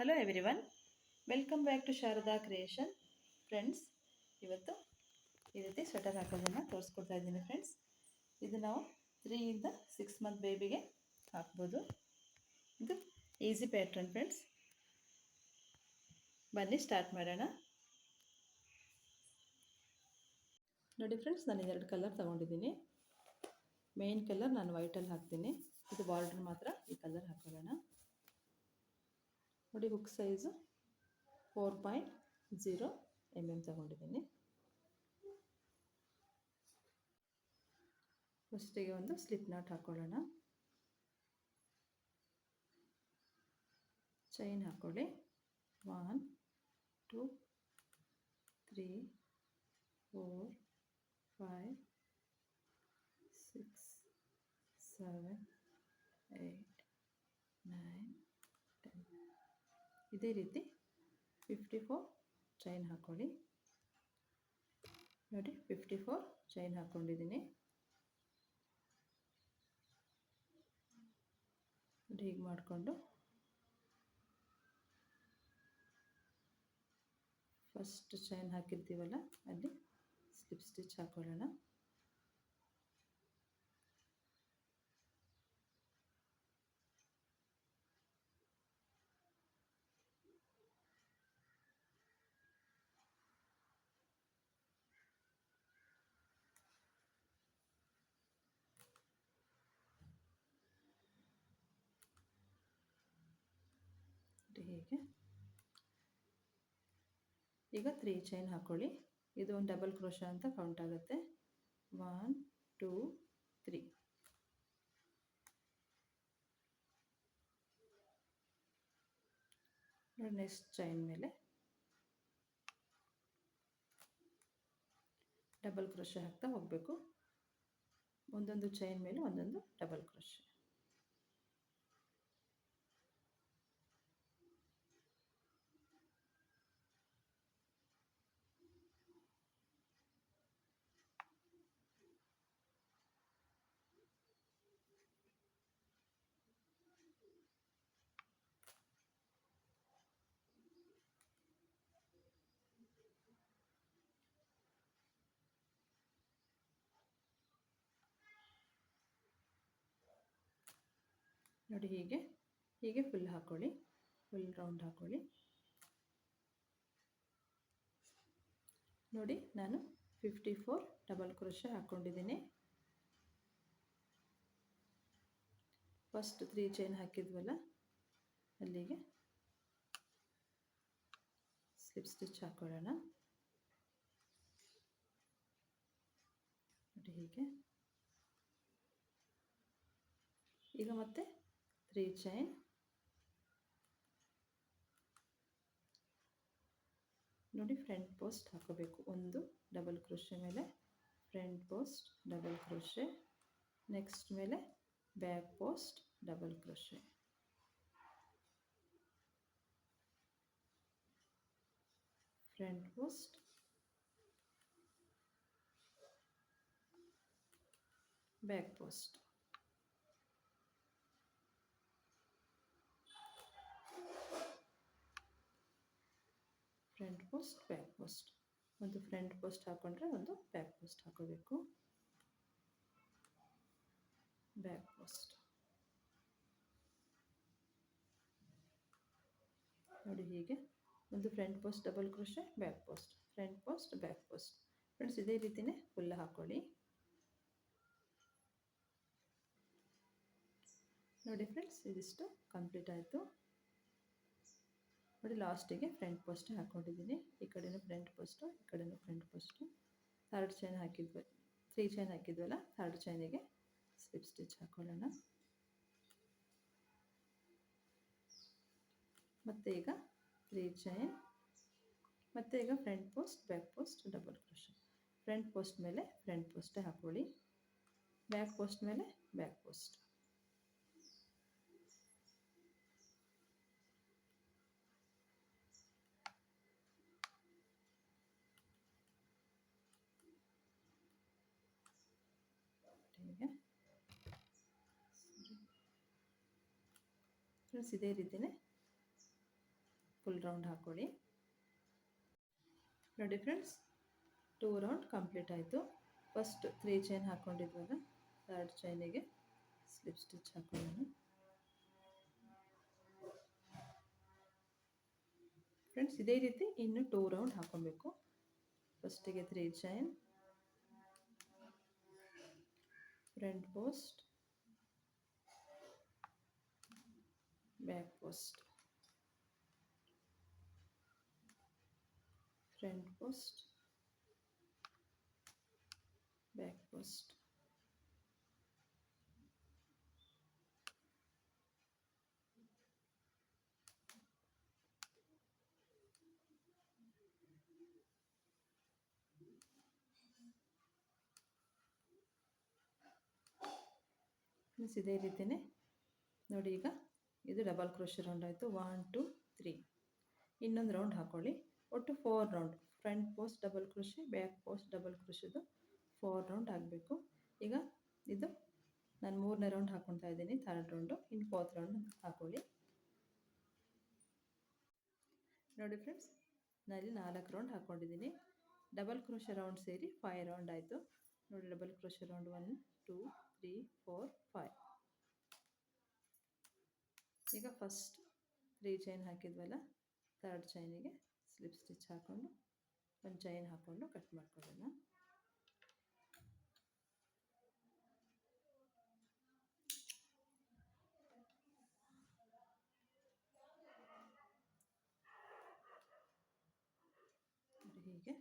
Hello everyone, welcome back to Sharada creation. Friends, ಇವತ್ತು ಈ ರೀತಿ ಸ್ವೆಟರ್ ಹಾಕೋದನ್ನು ತೋರಿಸ್ಕೊಡ್ತಾ ಇದ್ದೀನಿ ಫ್ರೆಂಡ್ಸ್. ಇದು ನಾವು 3 ಇಂದ 6 ಮಂತ್ ಬೇಬಿಗೆ ಹಾಕ್ಬೋದು. ಇದು ಈಸಿ ಪ್ಯಾಟ್ರನ್ ಫ್ರೆಂಡ್ಸ್. ಬನ್ನಿ ಸ್ಟಾರ್ಟ್ ಮಾಡೋಣ. ನೋಡಿ ಫ್ರೆಂಡ್ಸ್, ನಾನು 2 ಕಲರ್ ತೊಗೊಂಡಿದ್ದೀನಿ. ಮೇನ್ ಕಲರ್ ನಾನು ವೈಟಲ್ಲಿ ಹಾಕ್ತೀನಿ. ಇದು ಬಾರ್ಡರ್ ಮಾತ್ರ ಈ ಕಲರ್ ಹಾಕೊಳ್ಳೋಣ. ನೋಡಿ, ಹುಕ್ ಸೈಜು 4.0 mm ತಗೊಂಡಿದ್ದೀನಿ. ಫಸ್ಟಿಗೆ ಒಂದು ಸ್ಲಿಪ್ ನಾಟ್ ಹಾಕೊಳ್ಳೋಣ. ಚೈನ್ ಹಾಕೊಳ್ಳಿ. 1 2 3 4 5 6 7 8 9 10. ಇದೇ ರೀತಿ 54 ಚೈನ್ ಹಾಕೊಳ್ಳಿ. ನೋಡಿ, 54 ಚೈನ್ ಹಾಕ್ಕೊಂಡಿದ್ದೀನಿ. ನೋಡಿ, ಹೀಗೆ ಮಾಡಿಕೊಂಡು ಫಸ್ಟ್ ಚೈನ್ ಹಾಕಿರ್ತೀವಲ್ಲ ಅಲ್ಲಿ ಸ್ಲಿಪ್ ಸ್ಟಿಚ್ ಹಾಕೊಳ್ಳೋಣ. ಹೀಗೆ ಈಗ 3 ಚೈನ್ ಹಾಕೊಳ್ಳಿ. ಇದು ಒಂದು ಡಬಲ್ ಕ್ರೋಶಾ ಅಂತ ಕೌಂಟ್ ಆಗುತ್ತೆ. 1 2 3. ನೋಡಿ, ನೆಕ್ಸ್ಟ್ ಚೈನ್ ಮೇಲೆ ಡಬಲ್ ಕ್ರೋಶಾ ಹಾಕ್ತಾ ಹೋಗಬೇಕು. ಒಂದೊಂದು ಚೈನ್ ಮೇಲೆ ಒಂದೊಂದು ಡಬಲ್ ಕ್ರೋಶಾ. ನೋಡಿ, ಹೀಗೆ ಫುಲ್ ಹಾಕೊಳ್ಳಿ. ಫುಲ್ ರೌಂಡ್ ಹಾಕೊಳ್ಳಿ. ನೋಡಿ, ನಾನು 54 ಡಬಲ್ ಕ್ರೋಶಾ ಹಾಕ್ಕೊಂಡಿದ್ದೀನಿ. ಫಸ್ಟ್ 3 ಚೈನ್ ಹಾಕಿದ್ವಲ್ಲ ಅಲ್ಲಿಗೆ ಸ್ಲಿಪ್ ಸ್ಟಿಚ್ ಹಾಕೊಳ್ಳೋಣ. ನೋಡಿ, ಹೀಗೆ. ಈಗ ಮತ್ತೆ 3 ಚೈನ್. ನೋಡಿ, ಫ್ರಂಟ್ ಪೋಸ್ಟ್ ಹಾಕೋಬೇಕು. ಒಂದು ಡಬಲ್ ಕ್ರೋಶೆ ಮೇಲೆ front post double crochet, next ಮೇಲೆ back post double crochet. Front post back post. Front post back post. ಒಂದು ಫ್ರಂಟ್ ಪೋಸ್ಟ್ ಹಾಕೊಂಡ್ರೆ ಒಂದು ಬ್ಯಾಕ್ ಪೋಸ್ಟ್ ಹಾಕೋಬೇಕು. Back post. ನೋಡಿ, ಹೀಗೆ ಒಂದು front post double crochet, back post, front post back post. Friends, ಇದೇ ರೀತಿಯೇ ಫುಲ್ ಹಾಕೊಳ್ಳಿ. ನೋಡಿ ಫ್ರೆಂಡ್ಸ್, ಇದಿಷ್ಟು ಕಂಪ್ಲೀಟ್ ಆಯಿತು. ನೋಡಿ, ಲಾಸ್ಟಿಗೆ ಫ್ರಂಟ್ ಪೋಸ್ಟ್ ಹಾಕ್ಕೊಂಡಿದ್ದೀನಿ. ಈ ಕಡೆನೂ ಫ್ರಂಟ್ ಪೋಸ್ಟು, ಈ ಕಡೆನೂ ಫ್ರಂಟ್ ಪೋಸ್ಟು. 3 ಚೈನ್ ಹಾಕಿದ್ವಿ, 3 ಚೈನ್ ಹಾಕಿದ್ವಲ್ಲ, 3 ಚೈನಿಗೆ ಸ್ಲಿಪ್ ಸ್ಟಿಚ್ ಹಾಕೊಳ್ಳೋಣ. ಮತ್ತು ಈಗ 3 ಚೈನ್. ಮತ್ತು ಈಗ front post back post double crochet. Front post ಮೇಲೆ ಫ್ರಂಟ್ ಪೋಸ್ಟೇ ಹಾಕೊಳ್ಳಿ. ಬ್ಯಾಕ್ ಪೋಸ್ಟ್ ಮೇಲೆ ಬ್ಯಾಕ್ ಪೋಸ್ಟ್. ಹೀಗೆ ಫ್ರೆಂಡ್ಸ್, ಇದೇ ರೀತಿಯೇ ಫುಲ್ ರೌಂಡ್ ಹಾಕ್ಕೊಳ್ಳಿ. ನೋಡಿ ಫ್ರೆಂಡ್ಸ್, 2 ರೌಂಡ್ ಕಂಪ್ಲೀಟ್ ಆಯಿತು. ಫಸ್ಟ್ 3 ಚೈನ್ ಹಾಕ್ಕೊಂಡಿದ್ವಲ್ಲ, ಥರ್ಡ್ ಚೈನಿಗೆ ಸ್ಲಿಪ್ ಸ್ಟಿಚ್ ಹಾಕೊಳ್ಳೋಣ. ಫ್ರೆಂಡ್ಸ್, ಇದೇ ರೀತಿ ಇನ್ನು 2 ರೌಂಡ್ ಹಾಕ್ಕೊಬೇಕು. ಫಸ್ಟಿಗೆ 3 chain, front post, back post, front post, back post, ಇದೇ ರೀತಿಯೇ ನೋಡಿ. ಈಗ ಇದು ಡಬಲ್ ಕ್ರೋಶೆ ರೌಂಡ್ ಆಯಿತು. 1 2 3. ಇನ್ನೊಂದು ರೌಂಡ್ ಹಾಕ್ಕೊಳ್ಳಿ. ಒಟ್ಟು 4 round. Front post double crochet, back post double ಕ್ರೋಶೆದು 4 ರೌಂಡ್ ಆಗಬೇಕು. ಈಗ ಇದು ನಾನು 3ನೇ ರೌಂಡ್ ಹಾಕ್ಕೊಳ್ತಾ ಇದ್ದೀನಿ, ಥರ್ಡ್ ರೌಂಡು. ಇನ್ನು 4th ರೌಂಡ್ ಹಾಕ್ಕೊಳ್ಳಿ. ನೋಡಿ ಫ್ರೆಂಡ್ಸ್, ನಾನಿಲ್ಲಿ 4 ರೌಂಡ್ ಹಾಕ್ಕೊಂಡಿದ್ದೀನಿ. ಡಬಲ್ ಕ್ರೋಶೆ ರೌಂಡ್ ಸೇರಿ 5 ರೌಂಡ್ ಆಯಿತು. ನೋಡಿ, ಡಬಲ್ ಕ್ರೋಶೆ ರೌಂಡ್ 1 2 3 4 5. ಈಗ ಫಸ್ಟ್ 3 ಚೈನ್ ಹಾಕಿದ್ವಲ್ಲ, ಥರ್ಡ್ ಚೈನಿಗೆ ಸ್ಲಿಪ್ ಸ್ಟಿಚ್ ಹಾಕ್ಕೊಂಡು ಒಂದು ಚೈನ್ ಹಾಕ್ಕೊಂಡು ಕಟ್ ಮಾಡ್ಕೊಳ್ಳೋಣ. ಹೀಗೆ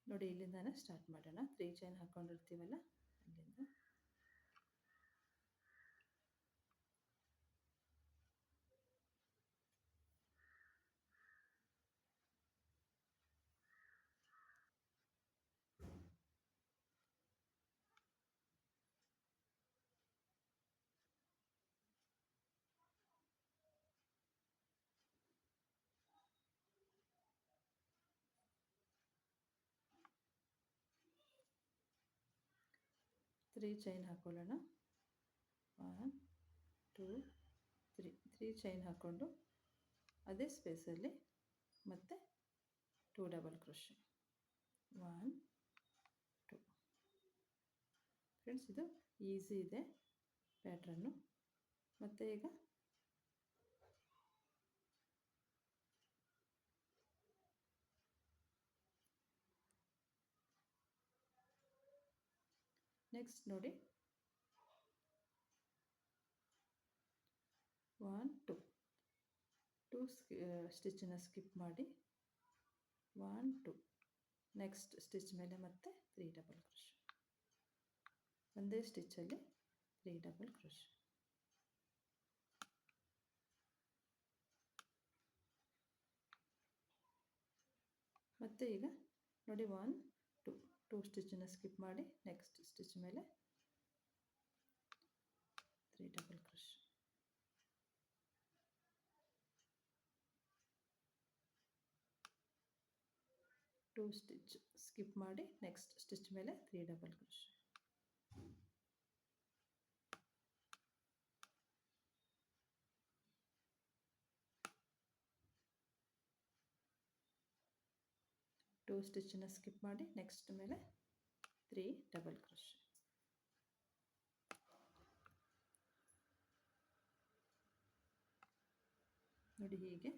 ನೋಡಿ, ಇಲ್ಲಿಂದಾನೆ ಸ್ಟಾರ್ಟ್ ಮಾಡೋಣ. 3 ಚೈನ್ ಹಾಕ್ಕೊಂಡಿರ್ತೀವಲ್ಲ, ಅಲ್ಲಿಂದ ತ್ರೀ ಚೈನ್ ಹಾಕ್ಕೊಳ್ಳೋಣ. 1 2 3. 3 ಚೈನ್ ಹಾಕ್ಕೊಂಡು ಅದೇ ಸ್ಪೇಸಲ್ಲಿ ಮತ್ತೆ 2 ಡಬಲ್ ಕ್ರೋಶೆ. 1 2. ಫ್ರೆಂಡ್ಸ್, ಇದು ಈಸಿ ಇದೆ ಪ್ಯಾಟ್ರನ್ನು. ಮತ್ತು ಈಗ ನೆಕ್ಸ್ಟ್ ನೋಡಿ, 1 2 2 ಸ್ಟಿಚ್ಚನ್ನು ಸ್ಕಿಪ್ ಮಾಡಿ 1 2. ನೆಕ್ಸ್ಟ್ ಸ್ಟಿಚ್ ಮೇಲೆ ಮತ್ತೆ 3 ಡಬಲ್ ಕ್ರೋಶೆ. ಒಂದೇ ಸ್ಟಿಚ್ಚಲ್ಲಿ 3 ಡಬಲ್ ಕ್ರೋಶೆ. ಮತ್ತು ಈಗ ನೋಡಿ, 1 2 2 ಸ್ಟಿಚ್ಚನ್ನು ಸ್ಕಿಪ್ ಮಾಡಿ ನೆಕ್ಸ್ಟ್ ಸ್ಟಿಚ್ ಮೇಲೆ 3 double crochet. Two stitch skip ಮಾಡಿ ನೆಕ್ಸ್ಟ್ ಸ್ಟಿಚ್ ಮೇಲೆ 3 ಡಬಲ್ ಕ್ರೋಶೆ. ಟೂ ಸ್ಟಿಚ್ಚನ್ನು ಸ್ಕಿಪ್ ಮಾಡಿ ನೆಕ್ಸ್ಟ್ ಮೇಲೆ 3 ಡಬಲ್ ಕ್ರೋಶೆ. ನೋಡಿ, ಹೀಗೆ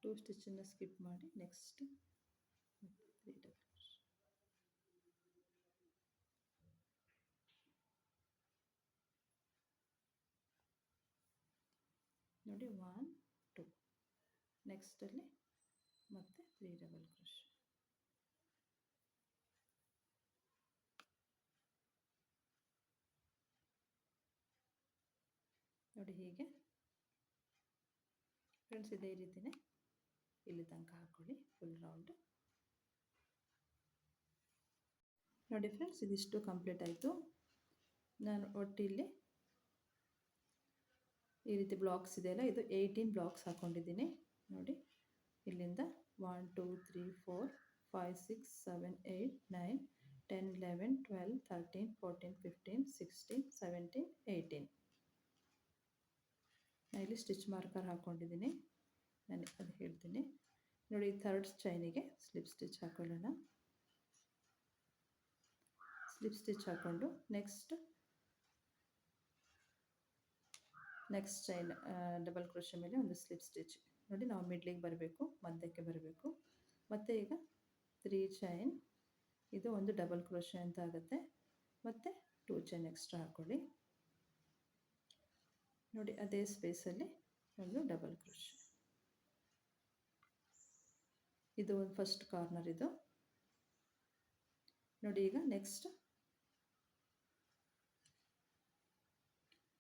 2 ಸ್ಟಿಚ್ಚನ್ನು ಸ್ಕಿಪ್ ಮಾಡಿ ನೆಕ್ಸ್ಟ್ 3 ಡಬಲ್ ಕ್ರೋಶೆ. ನೋಡಿ, 1 2. ನೆಕ್ಸ್ಟಲ್ಲಿ ಮತ್ತೆ 3 ಡಬಲ್ ಕ್ರೋಶೆ. ನೋಡಿ, ಹೀಗೆ ಫ್ರೆಂಡ್ಸ್, ಇದೇ ರೀತಿಯೇ ಇಲ್ಲಿ ತನಕ ಹಾಕ್ಕೊಳ್ಳಿ ಫುಲ್ ರೌಂಡ್. ನೋಡಿ ಫ್ರೆಂಡ್ಸ್, ಇದಿಷ್ಟು ಕಂಪ್ಲೀಟ್ ಆಯಿತು. ನಾನು ಒಟ್ಟಿಲ್ಲಿ ಈ ರೀತಿ ಬ್ಲಾಕ್ಸ್ ಇದೆಯಲ್ಲ, ಇದು 18 ಬ್ಲಾಕ್ಸ್ ಹಾಕ್ಕೊಂಡಿದ್ದೀನಿ ನೋಡಿ. ಇಲ್ಲಿಂದ 1 2 3 4 5 6 7 8 9 10 11 12 13 14 15 16 17 18. ನಾನು ಇಲ್ಲಿ ಸ್ಟಿಚ್ ಮಾರ್ಕರ್ ಹಾಕ್ಕೊಂಡಿದ್ದೀನಿ. ನಾನು ಅದು ಹೇಳ್ತೀನಿ ನೋಡಿ. ಥರ್ಡ್ ಚೈನಿಗೆ ಸ್ಲಿಪ್ ಸ್ಟಿಚ್ ಹಾಕೊಳ್ಳೋಣ. ಸ್ಲಿಪ್ ಸ್ಟಿಚ್ ಹಾಕ್ಕೊಂಡು ನೆಕ್ಸ್ಟ್ ಚೈನ್ ಡಬಲ್ ಕ್ರೋಶೆ ಮೇಲೆ ಒಂದು ಸ್ಲಿಪ್ ಸ್ಟಿಚ್ ನೋಡಿ. ನಾವು ಮಿಡ್ಲಿಗೆ ಬರಬೇಕು, ಮಧ್ಯಕ್ಕೆ ಬರಬೇಕು. ಮತ್ತು ಈಗ 3 ಚೈನ್, ಇದು ಒಂದು ಡಬಲ್ ಕ್ರೋಶೆ ಅಂತ ಆಗುತ್ತೆ. ಮತ್ತು 2 ಚೈನ್ ಎಕ್ಸ್ಟ್ರಾ ಹಾಕ್ಕೊಳ್ಳಿ ನೋಡಿ. ಅದೇ ಸ್ಪೇಸಲ್ಲಿ ಒಂದು ಡಬಲ್ ಕ್ರೋಶೆ. ಇದು ಒಂದು ಫಸ್ಟ್ ಕಾರ್ನರ್ ಇದು ನೋಡಿ. ಈಗ ನೆಕ್ಸ್ಟ್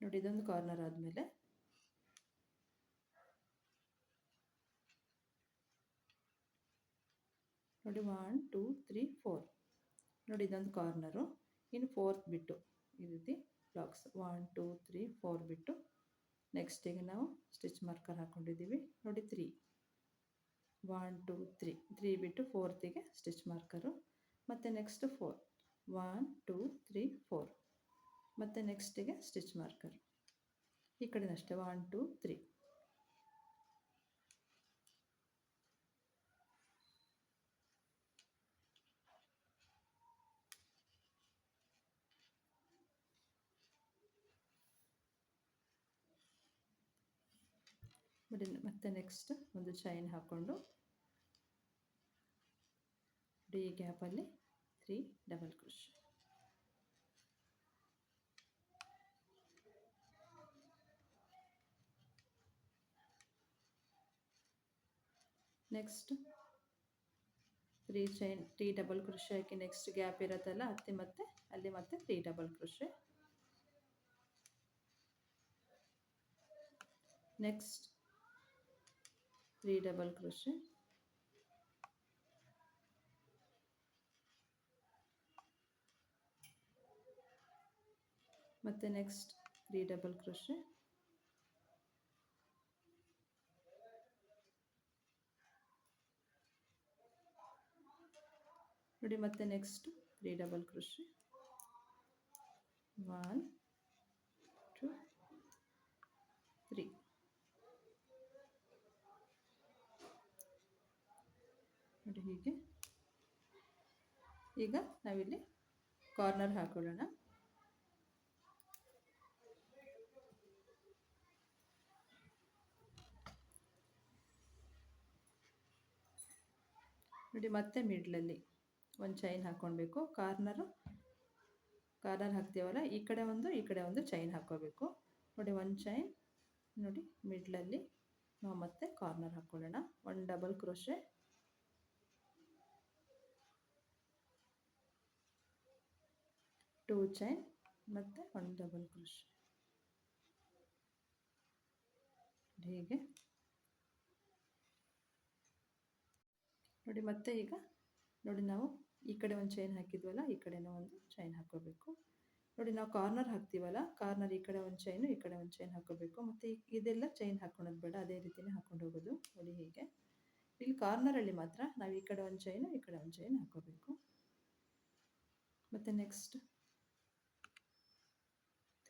ನೋಡಿ, ಇದೊಂದು ಕಾರ್ನರ್ ಆದಮೇಲೆ ನೋಡಿ 1 2 3 4 ನೋಡಿ, ಇದೊಂದು ಕಾರ್ನರು. ಇನ್ನು 4th ಬಿಟ್ಟು ಈ ರೀತಿ ಬ್ಲಾಕ್ಸ್ 1 2 3 4 ಬಿಟ್ಟು ನೆಕ್ಸ್ಟಿಗೆ ನಾವು ಸ್ಟಿಚ್ ಮಾರ್ಕರ್ ಹಾಕ್ಕೊಂಡಿದ್ದೀವಿ ನೋಡಿ. 3 1 2 3 ಬಿಟ್ಟು 4th ಸ್ಟಿಚ್ ಮಾರ್ಕರು. ಮತ್ತು ನೆಕ್ಸ್ಟ್ 4 1 2 3 4 ಮತ್ತು ನೆಕ್ಸ್ಟಿಗೆ ಸ್ಟಿಚ್ ಮಾರ್ಕರ್. ಈ ಕಡೆ ಅಷ್ಟೇ 1 2 3. ಮತ್ತೆ ನೆಕ್ಸ್ಟ್ ಒಂದು ಚೈನ್ ಹಾಕ್ಕೊಂಡು ಈ ಗ್ಯಾಪಲ್ಲಿ 3 double crochet. Next 3 chain 3 double crochet ಹಾಕಿ ನೆಕ್ಸ್ಟ್ ಗ್ಯಾಪ್ ಇರುತ್ತಲ್ಲ ಮತ್ತೆ ಅಲ್ಲಿ ಮತ್ತೆ 3 double crochet. Next 3 double crochet. ಮತ್ತು ನೆಕ್ಸ್ಟ್ 3 ಡಬಲ್ ಕ್ರೋಶೆ. ನೋಡಿ. ಮತ್ತೆ ನೆಕ್ಸ್ಟ್ 3 ಡಬಲ್ ಕ್ರೋಶೆ. 1 2 3 ನೋಡಿ. ಹೀಗೆ ಈಗ ನಾವಿಲ್ಲಿ ಕಾರ್ನರ್ ಹಾಕೊಳ್ಳೋಣ. ನೋಡಿ, ಮತ್ತೆ ಮಿಡ್ಲಲ್ಲಿ ಒಂದು ಚೈನ್ ಹಾಕ್ಕೊಳ್ಬೇಕು. ಕಾರ್ನರ್ ಹಾಕ್ತೀವಲ್ಲ, ಈ ಕಡೆ ಒಂದು ಚೈನ್ ಹಾಕ್ಕೋಬೇಕು ನೋಡಿ. ಒಂದು ಚೈನ್ ನೋಡಿ ಮಿಡ್ಲಲ್ಲಿ ನಾವು ಮತ್ತೆ ಕಾರ್ನರ್ ಹಾಕ್ಕೊಳ್ಳೋಣ. 1 ಡಬಲ್ ಕ್ರೋಶೆ. 2 ಚೈನ್ ಮತ್ತು 1 ಡಬಲ್ ಕ್ರೋಶೆ. ಹೀಗೆ ನೋಡಿ. ಮತ್ತೆ ಈಗ ನೋಡಿ, ನಾವು ಈ ಕಡೆ ಒಂದು ಚೈನ್ ಹಾಕಿದ್ವಲ್ಲ, ಈ ಕಡೆನೂ ಒಂದು ಚೈನ್ ಹಾಕ್ಕೋಬೇಕು ನೋಡಿ. ನಾವು ಕಾರ್ನರ್ ಹಾಕ್ತೀವಲ್ಲ, ಕಾರ್ನರ್ ಈ ಕಡೆ ಒಂದು ಚೈನು, ಈ ಕಡೆ ಒಂದು ಚೈನ್ ಹಾಕ್ಕೋಬೇಕು. ಮತ್ತು ಇದೆಲ್ಲ ಚೈನ್ ಹಾಕ್ಕೊಳೋದು ಬೇಡ, ಅದೇ ರೀತಿಯೇ ಹಾಕ್ಕೊಂಡು ಹೋಗೋದು ನೋಡಿ. ಹೀಗೆ ಇಲ್ಲಿ ಕಾರ್ನರಲ್ಲಿ ಮಾತ್ರ ನಾವು ಈ ಕಡೆ ಒಂದು ಚೈನು, ಈ ಕಡೆ ಒಂದು ಚೈನ್ ಹಾಕ್ಕೋಬೇಕು. ಮತ್ತು next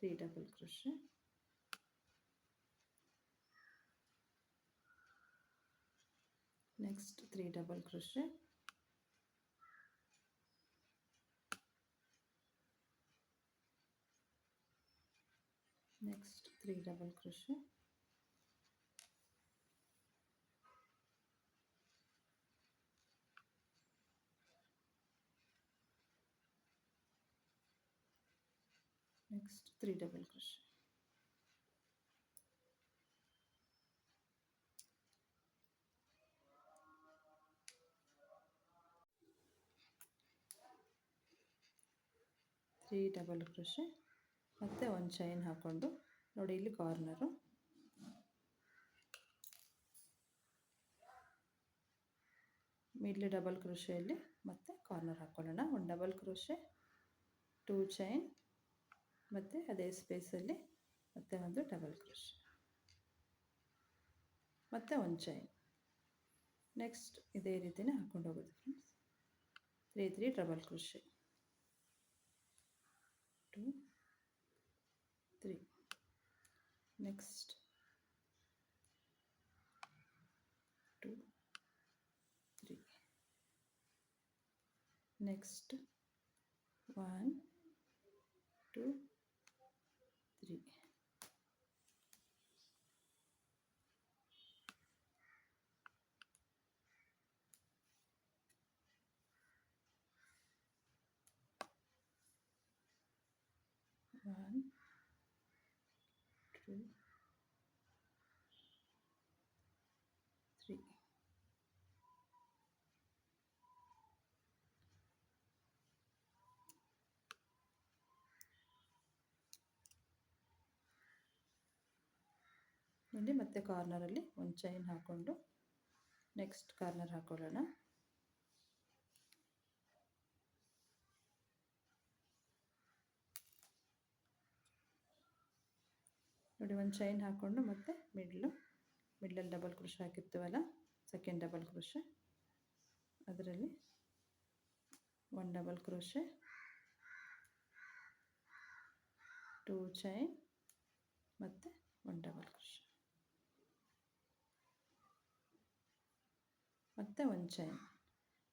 3 double crochet. Next 3 double crochet. Next 3 double crochet. Next 3 double crochet. Double crochet ಮತ್ತು ಒಂದು ಚೈನ್ ಹಾಕ್ಕೊಂಡು ನೋಡಿ. ಇಲ್ಲಿ ಕಾರ್ನರು ಮಿಡ್ಲ್ ಡಬಲ್ ಕ್ರೋಶೆಯಲ್ಲಿ ಮತ್ತೆ ಕಾರ್ನರ್ ಹಾಕ್ಕೊಳ್ಳೋಣ. 1 ಡಬಲ್ ಕ್ರೋಶೆ, 2 ಚೈನ್ ಮತ್ತು ಅದೇ ಸ್ಪೇಸಲ್ಲಿ ಮತ್ತೆ ಒಂದು ಡಬಲ್ ಕ್ರೋಶೆ. ಮತ್ತು ಒಂದು ಚೈನ್. ನೆಕ್ಸ್ಟ್ ಇದೇ ರೀತಿಯೇ ಹಾಕ್ಕೊಂಡು ಹೋಗೋದು friends. 3 3 double crochet, 2 3. Next 2 3. Next 1 2 3. One, two, three. ನೋಡಿ ಮತ್ತೆ ಕಾರ್ನರಲ್ಲಿ ಒಂದು ಚೈನ್ ಹಾಕ್ಕೊಂಡು ನೆಕ್ಸ್ಟ್ ಕಾರ್ನರ್ ಹಾಕೊಳ್ಳೋಣ. ನೋಡಿ ಒಂದು ಚೈನ್ ಹಾಕ್ಕೊಂಡು ಮತ್ತೆ ಮಿಡ್ಲಲ್ಲಿ ಡಬಲ್ ಕ್ರೋಶೆ ಹಾಕಿರ್ತೀವಲ್ಲ, ಸೆಕೆಂಡ್ ಡಬಲ್ ಕ್ರೋಶೆ, ಅದರಲ್ಲಿ 1 ಡಬಲ್ ಕ್ರೋಶೆ, 2 ಚೈನ್ ಮತ್ತು 1 ಡಬಲ್ ಕ್ರೋಶೆ, ಮತ್ತು ಒಂದು ಚೈನ್.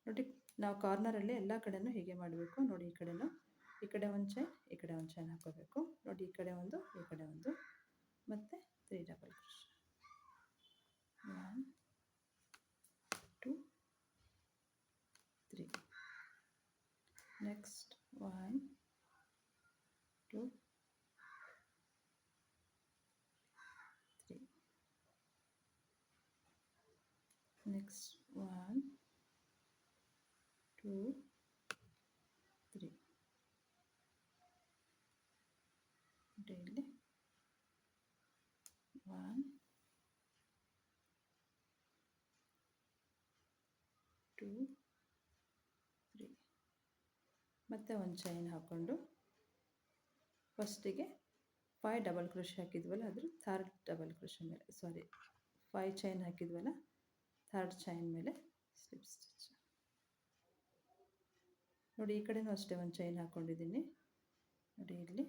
ನೋಡಿ ನಾವು ಕಾರ್ನರಲ್ಲಿ ಎಲ್ಲ ಕಡೆನೂ ಹೀಗೆ ಮಾಡಬೇಕು. ನೋಡಿ ಈ ಕಡೆ ಒಂದು ಚೈನ್, ಈ ಕಡೆ ಒಂದು ಚೈನ್ ಹಾಕೋಬೇಕು. ನೋಡಿ ಈ ಕಡೆ ಒಂದು, ಈ ಕಡೆ ಒಂದು, ಮತ್ತು 3 double crochet. 1 2 3. Next 1 2 3. Next 1 2 3. Daily 1 2 3. ಮತ್ತು ಒಂದು ಚೈನ್ ಹಾಕ್ಕೊಂಡು ಫಸ್ಟಿಗೆ 5 ಡಬಲ್ ಕ್ರೋಶೆ ಹಾಕಿದ್ವಲ್ಲ, ಅದ್ರ ಥರ್ಡ್ ಡಬಲ್ ಕ್ರೋಶೆ ಮೇಲೆ, 5 ಚೈನ್ ಹಾಕಿದ್ವಲ್ಲ, ಥರ್ಡ್ ಚೈನ್ ಮೇಲೆ ಸ್ಲಿಪ್ ಸ್ಟಿಚ್. ನೋಡಿ ಈ ಕಡೆನೂ ಅಷ್ಟೇ ಒಂದು ಚೈನ್ ಹಾಕ್ಕೊಂಡಿದ್ದೀನಿ. ನೋಡಿ ಇಲ್ಲಿ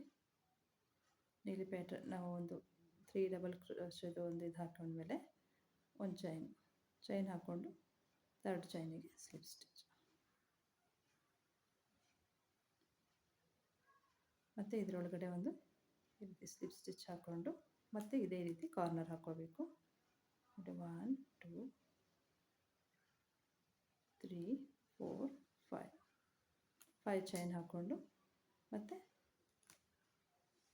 ನೀಲಿ ಪ್ಯಾಟರ್ನ್ ನಾವು ಒಂದು 3 ಡಬಲ್ ಕ್ರೋಶೆದು ಒಂದು ಇದು ಹಾಕೊಂಡ್ಮೇಲೆ ಒಂದು ಚೈನ್ ಹಾಕ್ಕೊಂಡು ಥರ್ಡ್ ಚೈನಿಗೆ ಸ್ಲಿಪ್ ಸ್ಟಿಚ್. ಮತ್ತು ಇದರೊಳಗಡೆ ಒಂದು ಸ್ಲಿಪ್ ಸ್ಟಿಚ್ ಹಾಕ್ಕೊಂಡು ಮತ್ತೆ ಇದೇ ರೀತಿ ಕಾರ್ನರ್ ಹಾಕ್ಕೋಬೇಕು. 1 2 3 4 5 ಚೈನ್ ಹಾಕ್ಕೊಂಡು ಮತ್ತು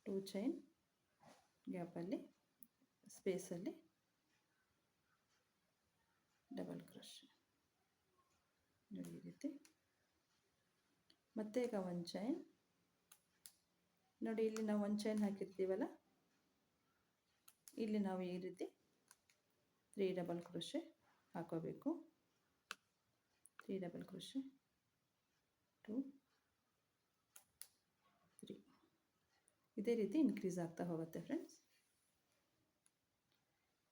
2 ಚೈನ್ ಗ್ಯಾಪಲ್ಲಿ ಸ್ಪೇಸಲ್ಲಿ ಡಬಲ್ ಕ್ರೋಶೆ. ನೋಡಿ ಈ ರೀತಿ. ಮತ್ತೆ ಈಗ ಒಂದು ಚೈನ್. ನೋಡಿ ಇಲ್ಲಿ ನಾವು ಒಂದು ಚೈನ್ ಹಾಕಿರ್ತೀವಲ್ಲ, ಇಲ್ಲಿ ನಾವು ಈ ರೀತಿ 3 ಡಬಲ್ ಕ್ರೋಶೆ ಹಾಕೋಬೇಕು. 3 ಡಬಲ್ ಕ್ರೋಶೆ, 2 3. ಇದೇ ರೀತಿ ಇನ್ಕ್ರೀಸ್ ಆಗ್ತಾ ಹೋಗುತ್ತೆ ಫ್ರೆಂಡ್ಸ್.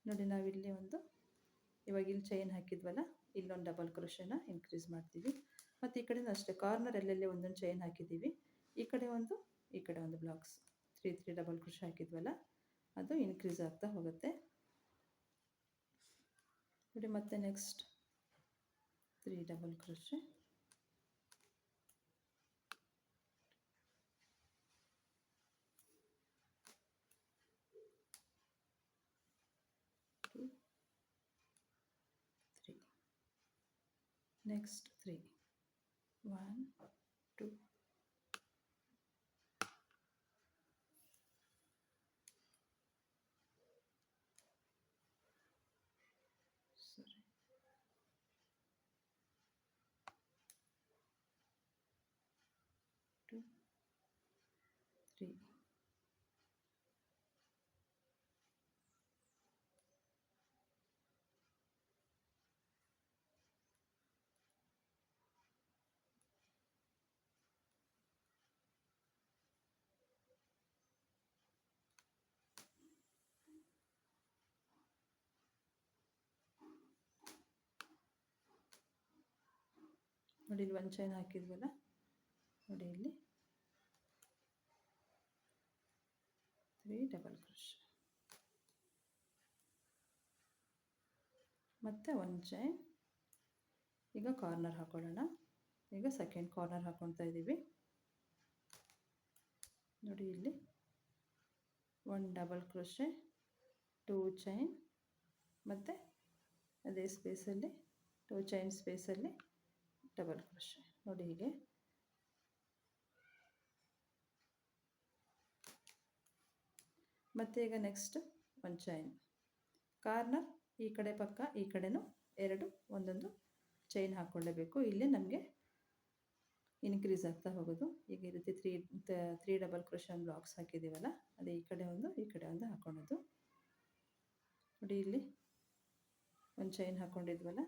ನೋಡಿ ನಾವಿಲ್ಲಿ ಇವಾಗ ಇಲ್ಲಿ ಚೈನ್ ಹಾಕಿದ್ವಲ್ಲ, ಇಲ್ಲೊಂದು ಡಬಲ್ ಕ್ರೋಶೆನ ಇನ್ಕ್ರೀಸ್ ಮಾಡ್ತೀವಿ. ಮತ್ತು ಈ ಕಡೆನೂ ಅಷ್ಟೇ ಕಾರ್ನರ್ ಎಲ್ಲೆಲ್ಲೇ ಒಂದೊಂದು ಚೈನ್ ಹಾಕಿದ್ದೀವಿ. ಈ ಕಡೆ ಒಂದು ಬ್ಲಾಕ್ಸ್ 3 3 ಡಬಲ್ ಕ್ರೋಶೆ ಹಾಕಿದ್ವಲ್ಲ, ಅದು ಇನ್ಕ್ರೀಸ್ ಆಗ್ತಾ ಹೋಗುತ್ತೆ. ನೋಡಿ ಮತ್ತೆ ನೆಕ್ಸ್ಟ್ 3 ಡಬಲ್ ಕ್ರೋಶೆ, 2 3. ನೆಕ್ಸ್ಟ್ 3 1 2 2 3. ನೋಡಿ ಇಲ್ಲಿ ಒಂದು ಚೈನ್ ಹಾಕಿದ್ವಲ್ಲ, ನೋಡಿ ಇಲ್ಲಿ 3 ಡಬಲ್ ಕ್ರೋಶೆ ಮತ್ತು ಒಂದು ಚೈನ್. ಈಗ ಕಾರ್ನರ್ ಹಾಕೊಳ್ಳೋಣ. ಈಗ ಸೆಕೆಂಡ್ ಕಾರ್ನರ್ ಹಾಕ್ಕೊಳ್ತಾ ಇದ್ದೀವಿ. ನೋಡಿ ಇಲ್ಲಿ 1 ಡಬಲ್ ಕ್ರೋಶೆ, 2 ಚೈನ್ ಮತ್ತು ಅದೇ ಸ್ಪೇಸಲ್ಲಿ 2 ಚೈನ್ ಸ್ಪೇಸಲ್ಲಿ ಡಬಲ್ ಕ್ರೋಶೆ. ನೋಡಿ ಹೀಗೆ ಮತ್ತು ಈಗ ನೆಕ್ಸ್ಟ್ ಒಂದು ಚೈನ್, ಕಾರ್ನರ್ ಈ ಕಡೆ ಪಕ್ಕ ಈ ಕಡೆನೂ ಒಂದೊಂದು ಚೈನ್ ಹಾಕ್ಕೊಳ್ಳೇಬೇಕು. ಇಲ್ಲೇ ನಮಗೆ ಇನ್ಕ್ರೀಸ್ ಆಗ್ತಾ ಹೋಗೋದು. ಈಗ ಈ ರೀತಿ 3 ಡಬಲ್ ಕ್ರೋಶೆ ಬ್ಲಾಕ್ಸ್ ಹಾಕಿದ್ದೀವಲ್ಲ, ಅದೇ ಈ ಕಡೆ ಒಂದು ಹಾಕ್ಕೊಳ್ಳೋದು. ನೋಡಿ ಇಲ್ಲಿ ಒಂದು ಚೈನ್ ಹಾಕ್ಕೊಂಡಿದ್ವಲ್ಲ,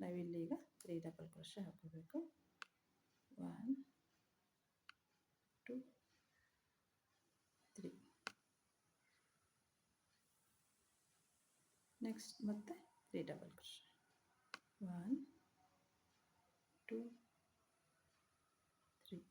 ನಾವಿಲ್ಲಿ ಈಗ 3 ಡಬಲ್ ಕ್ರೋಶೆ ಹಾಕೋಬೇಕು. 1 2 3. ನೆಕ್ಸ್ಟ್ ಮತ್ತೆ 3 ಡಬಲ್ ಕ್ರೋಶೆ. 1 2 3.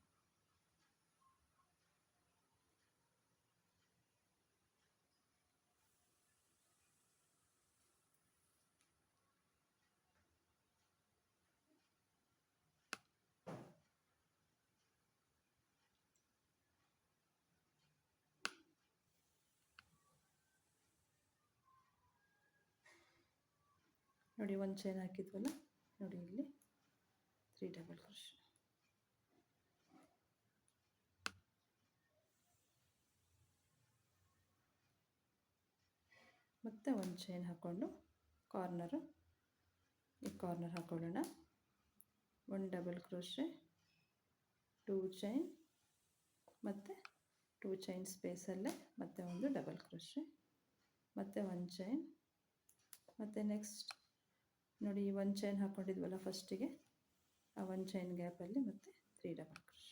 ನೋಡಿ ಒಂದು ಚೈನ್ ಹಾಕಿದ್ವಲ್ಲ, ನೋಡಿ ಇಲ್ಲಿ 3 ಡಬಲ್ ಕ್ರೋಶೆ. ಮತ್ತೆ ಒಂದು ಚೈನ್ ಹಾಕ್ಕೊಂಡು ಈ ಕಾರ್ನರ್ ಹಾಕೊಳ್ಳೋಣ. 1 ಡಬಲ್ ಕ್ರೋಶೆ, 2 ಚೈನ್ ಮತ್ತು 2 ಚೈನ್ ಸ್ಪೇಸಲ್ಲೇ ಮತ್ತೆ ಒಂದು ಡಬಲ್ ಕ್ರೋಶೆ, ಮತ್ತು ಒಂದು ಚೈನ್, ಮತ್ತು ನೆಕ್ಸ್ಟ್ ನೋಡಿ ಈ ಒಂದು ಚೈನ್ ಹಾಕ್ಕೊಂಡಿದ್ವಲ್ಲ ಫಸ್ಟಿಗೆ, ಆ ಒಂದು ಚೈನ್ ಗ್ಯಾಪಲ್ಲಿ ಮತ್ತೆ 3 ಡಬಲ್ ಕ್ರೋಶೆ.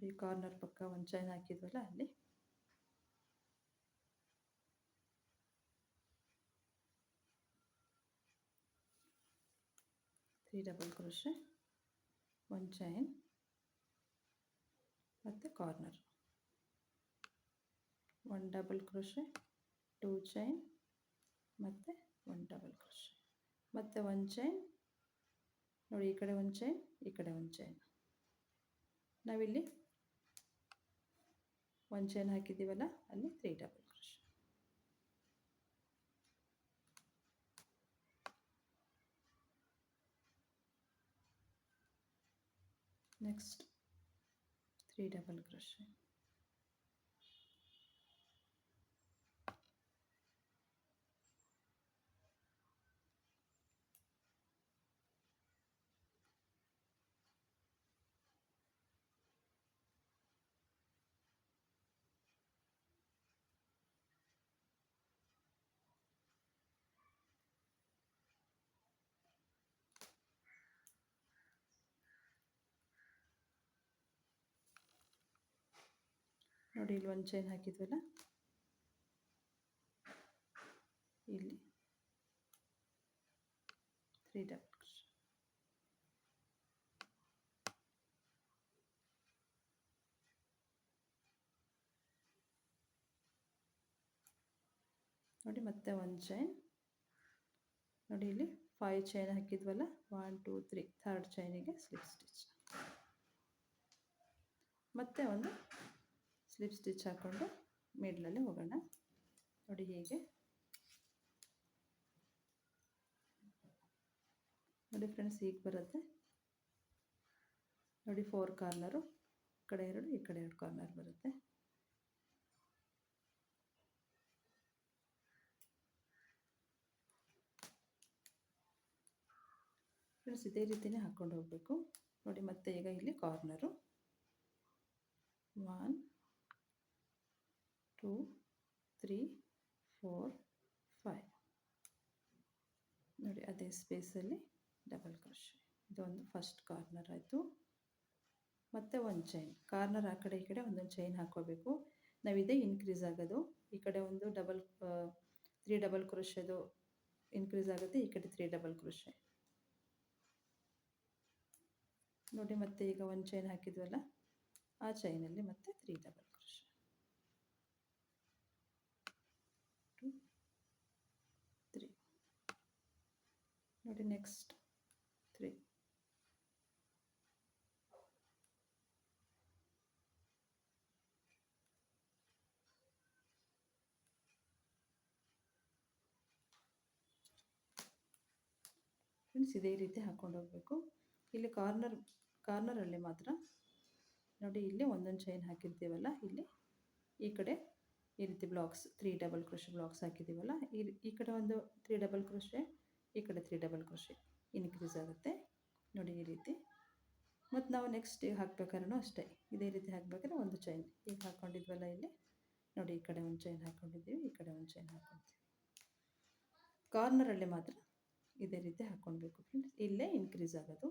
ಈ ಕಾರ್ನರ್ ಪಕ್ಕ ಒಂದು ಚೈನ್ ಹಾಕಿದ್ವಲ್ಲ, ಅಲ್ಲಿ 3 ಡಬಲ್ ಕ್ರೋಶೆ, ಒಂದು ಚೈನ್ ಮತ್ತು ಕಾರ್ನರ್, 1 ಡಬಲ್ ಕ್ರೋಶೆ, 2 ಚೈನ್ ಮತ್ತು 1 ಡಬಲ್ ಕ್ರೋಶೆ, ಮತ್ತು ಒಂದು ಚೈನ್. ನೋಡಿ ಈ ಕಡೆ ಒಂದು ಚೈನ್, ಈ ಕಡೆ ಒಂದು ಚೈನ್. ನಾವಿಲ್ಲಿ ಒಂದು ಚೈನ್ ಹಾಕಿದ್ದೀವಲ್ಲ, ಅಲ್ಲಿ 3 double crochet. Next 3 double crochet. ನೋಡಿ ಇಲ್ಲಿ ಒಂದು ಚೈನ್ ಹಾಕಿದ್ವಲ್ಲ, ಇಲ್ಲಿ 3 ಡಬಲ್ ಕ್ರೋಶೆ. ನೋಡಿ ಮತ್ತೆ ಒಂದು ಚೈನ್. ನೋಡಿ ಇಲ್ಲಿ 5 ಚೈನ್ ಹಾಕಿದ್ವಲ್ಲ, 1 2 3, ಥರ್ಡ್ ಚೈನಿಗೆ ಸ್ಲಿಪ್ ಸ್ಟಿಚ್. ಮತ್ತೆ ಒಂದು ಸ್ಲಿಪ್ ಸ್ಟಿಚ್ ಹಾಕ್ಕೊಂಡು ಮಿಡ್ಲಲ್ಲಿ ಹೋಗೋಣ. ನೋಡಿ ಹೀಗೆ. ನೋಡಿ ಫ್ರೆಂಡ್ಸ್, ಹೀಗೆ ಬರುತ್ತೆ. ನೋಡಿ 4 ಕಾರ್ನರು, ಈ ಕಡೆ 2, ಈ ಕಡೆ 2 ಕಾರ್ನರ್ ಬರುತ್ತೆ. ಫ್ರೆಂಡ್ಸ್, ಇದೇ ರೀತಿಯೇ ಹಾಕ್ಕೊಂಡು ಹೋಗಬೇಕು. ನೋಡಿ ಮತ್ತೆ ಈಗ ಇಲ್ಲಿ ಕಾರ್ನರು 1 2 3 4 5. ನೋಡಿ ಅದೇ ಸ್ಪೇಸಲ್ಲಿ ಡಬಲ್ ಕ್ರೋಶೆ. ಇದೊಂದು ಫಸ್ಟ್ ಕಾರ್ನರ್ ಆಯಿತು. ಮತ್ತೆ ಒಂದು ಚೈನ್, ಕಾರ್ನರ್ ಆ ಕಡೆ ಈ ಕಡೆ ಒಂದೊಂದು ಚೈನ್ ಹಾಕ್ಕೋಬೇಕು. ನಾವಿದೇ ಇನ್ಕ್ರೀಸ್ ಆಗೋದು. ಈ ಕಡೆ ಒಂದು 3 ಡಬಲ್ ಕ್ರೋಶೆದು ಇನ್ಕ್ರೀಸ್ ಆಗುತ್ತೆ, ಈ ಕಡೆ 3 ಡಬಲ್ ಕ್ರೋಶೆ. ನೋಡಿ ಮತ್ತೆ ಈಗ ಒಂದು ಚೈನ್ ಹಾಕಿದ್ವಲ್ಲ, ಆ ಚೈನಲ್ಲಿ ಮತ್ತೆ 3 ಡಬಲ್ ಕ್ರೋಶೆ. 2 3. ನೋಡಿ ನೆಕ್ಸ್ಟ್ 3. ಫ್ರೆಂಡ್ಸ್, ಇದೇ ರೀತಿ ಹಾಕ್ಕೊಂಡು ಹೋಗಬೇಕು. ಇಲ್ಲಿ ಕಾರ್ನರಲ್ಲಿ ಮಾತ್ರ ನೋಡಿ, ಇಲ್ಲಿ ಒಂದೊಂದು ಚೈನ್ ಹಾಕಿರ್ತೀವಲ್ಲ, ಇಲ್ಲಿ ಈ ಕಡೆ ಈ ರೀತಿ ಬ್ಲಾಕ್ಸ್ 3 ಡಬಲ್ ಕ್ರೋಶೆ ಬ್ಲಾಕ್ಸ್ ಹಾಕಿದ್ದೀವಲ್ಲ, ಈ ಕಡೆ ಒಂದು 3 ಡಬಲ್ ಕ್ರೋಶೆ, ಈ ಕಡೆ 3 ಡಬಲ್ ಕ್ರೋಶೆ ಇನ್ಕ್ರೀಸ್ ಆಗುತ್ತೆ. ನೋಡಿ ಈ ರೀತಿ. ಮತ್ತು ನಾವು ನೆಕ್ಸ್ಟ್ ಈಗ ಹಾಕ್ಬೇಕಾದ್ರೂ ಅಷ್ಟೇ ಇದೇ ರೀತಿ ಹಾಕಬೇಕಾದ್ರೆ ಒಂದು ಚೈನ್ ಈಗ ಹಾಕ್ಕೊಂಡಿದ್ವಲ್ಲ, ಇಲ್ಲಿ ನೋಡಿ ಈ ಕಡೆ ಒಂದು ಚೈನ್ ಹಾಕ್ಕೊಂಡಿದ್ದೀವಿ, ಈ ಕಡೆ ಒಂದು ಚೈನ್ ಹಾಕ್ಕೊಳ್ತೀವಿ. ಕಾರ್ನರಲ್ಲಿ ಮಾತ್ರ ಇದೇ ರೀತಿ ಹಾಕ್ಕೊಳ್ಬೇಕು ಫ್ರೆಂಡ್ಸ್, ಇಲ್ಲೇ ಇನ್ಕ್ರೀಸ್ ಆಗೋದು.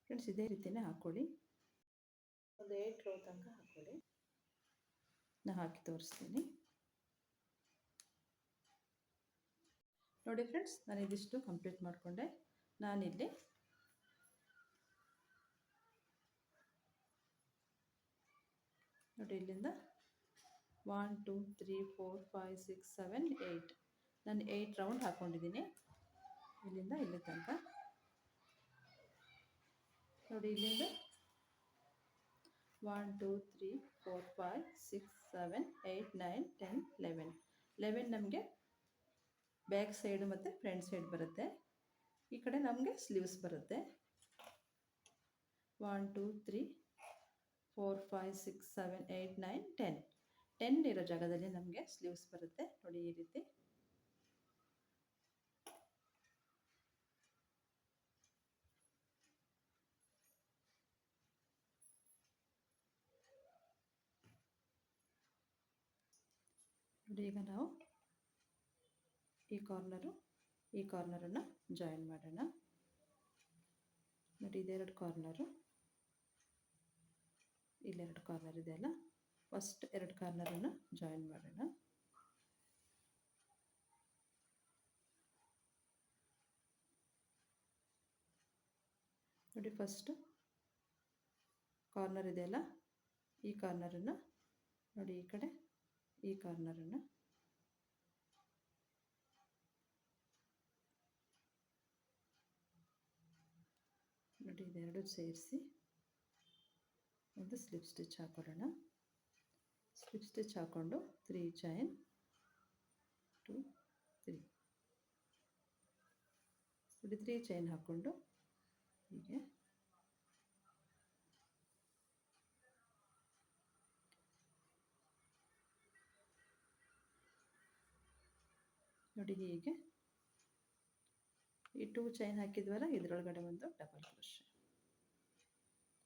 ಫ್ರೆಂಡ್ಸ್, ಇದೇ ರೀತಿಯೇ ಹಾಕ್ಕೊಳ್ಳಿ. ಒಂದು 8 ರೋ ತನಕ ಹಾಕ್ಕೊಳ್ಳಿ. ನಾನು ಹಾಕಿ ತೋರಿಸ್ತೀನಿ. ನೋಡಿ ಫ್ರೆಂಡ್ಸ್, ನಾನು ಇದಿಷ್ಟು ಕಂಪ್ಲೀಟ್ ಮಾಡಿಕೊಂಡೆ. ನಾನಿಲ್ಲಿ ನೋಡಿ ಇಲ್ಲಿಂದ 1 2 3 4 5 6 7 8, ನಾನು 8 ರೌಂಡ್ ಹಾಕ್ಕೊಂಡಿದ್ದೀನಿ ಇಲ್ಲಿಂದ ಇಲ್ಲಿ ತನಕ. ನೋಡಿ ಇಲ್ಲಿಂದ 1 2 3 4 5 6 7 8 9 10 11 ನಮಗೆ ಬ್ಯಾಕ್ ಸೈಡು ಮತ್ತು ಫ್ರಂಟ್ ಸೈಡ್ ಬರುತ್ತೆ. ಈ ಕಡೆ ನಮಗೆ ಸ್ಲೀವ್ಸ್ ಬರುತ್ತೆ. 1 2 3 4 5 6 7 8 9 10 ಇರೋ ಜಾಗದಲ್ಲಿ ನಮಗೆ ಸ್ಲೀವ್ಸ್ ಬರುತ್ತೆ. ನೋಡಿ ಈ ರೀತಿ. ನೋಡಿ ಈಗ ನಾವು ಈ ಕಾರ್ನರನ್ನು ಜಾಯಿನ್ ಮಾಡೋಣ. ನೋಡಿ ಇದೆರಡು ಕಾರ್ನರು, ಇಲ್ಲೆರಡು ಕಾರ್ನರ್ ಇದೆಯಲ್ಲ, ಫಸ್ಟ್ 2 ಕಾರ್ನರನ್ನು ಜಾಯಿನ್ ಮಾಡೋಣ. ನೋಡಿ ಫಸ್ಟ್ ಕಾರ್ನರ್ ಇದೆಯಲ್ಲ, ಈ ಕಾರ್ನರನ್ನು ನೋಡಿ, ಈ ಕಡೆ ಈ ಕಾರ್ನರನ್ನು ನೋಡಿ ಇದೆರಡು ಸೇರಿಸಿ ಒಂದು ಸ್ಲಿಪ್ ಸ್ಟಿಚ್ ಹಾಕೊಳ್ಳೋಣ. ಸ್ಲಿಪ್ ಸ್ಟಿಚ್ ಹಾಕ್ಕೊಂಡು 3 ಚೈನ್ 2 3 ನೋಡಿ 3 ಚೈನ್ ಹಾಕ್ಕೊಂಡು ಹೀಗೆ ನೋಡಿ ಹೀಗೆ ಈ 2 ಚೈನ್ ಹಾಕಿದ್ವಲ್ಲ, ಇದರೊಳಗಡೆ ಒಂದು ಡಬಲ್ ಕ್ರೋಶೆ.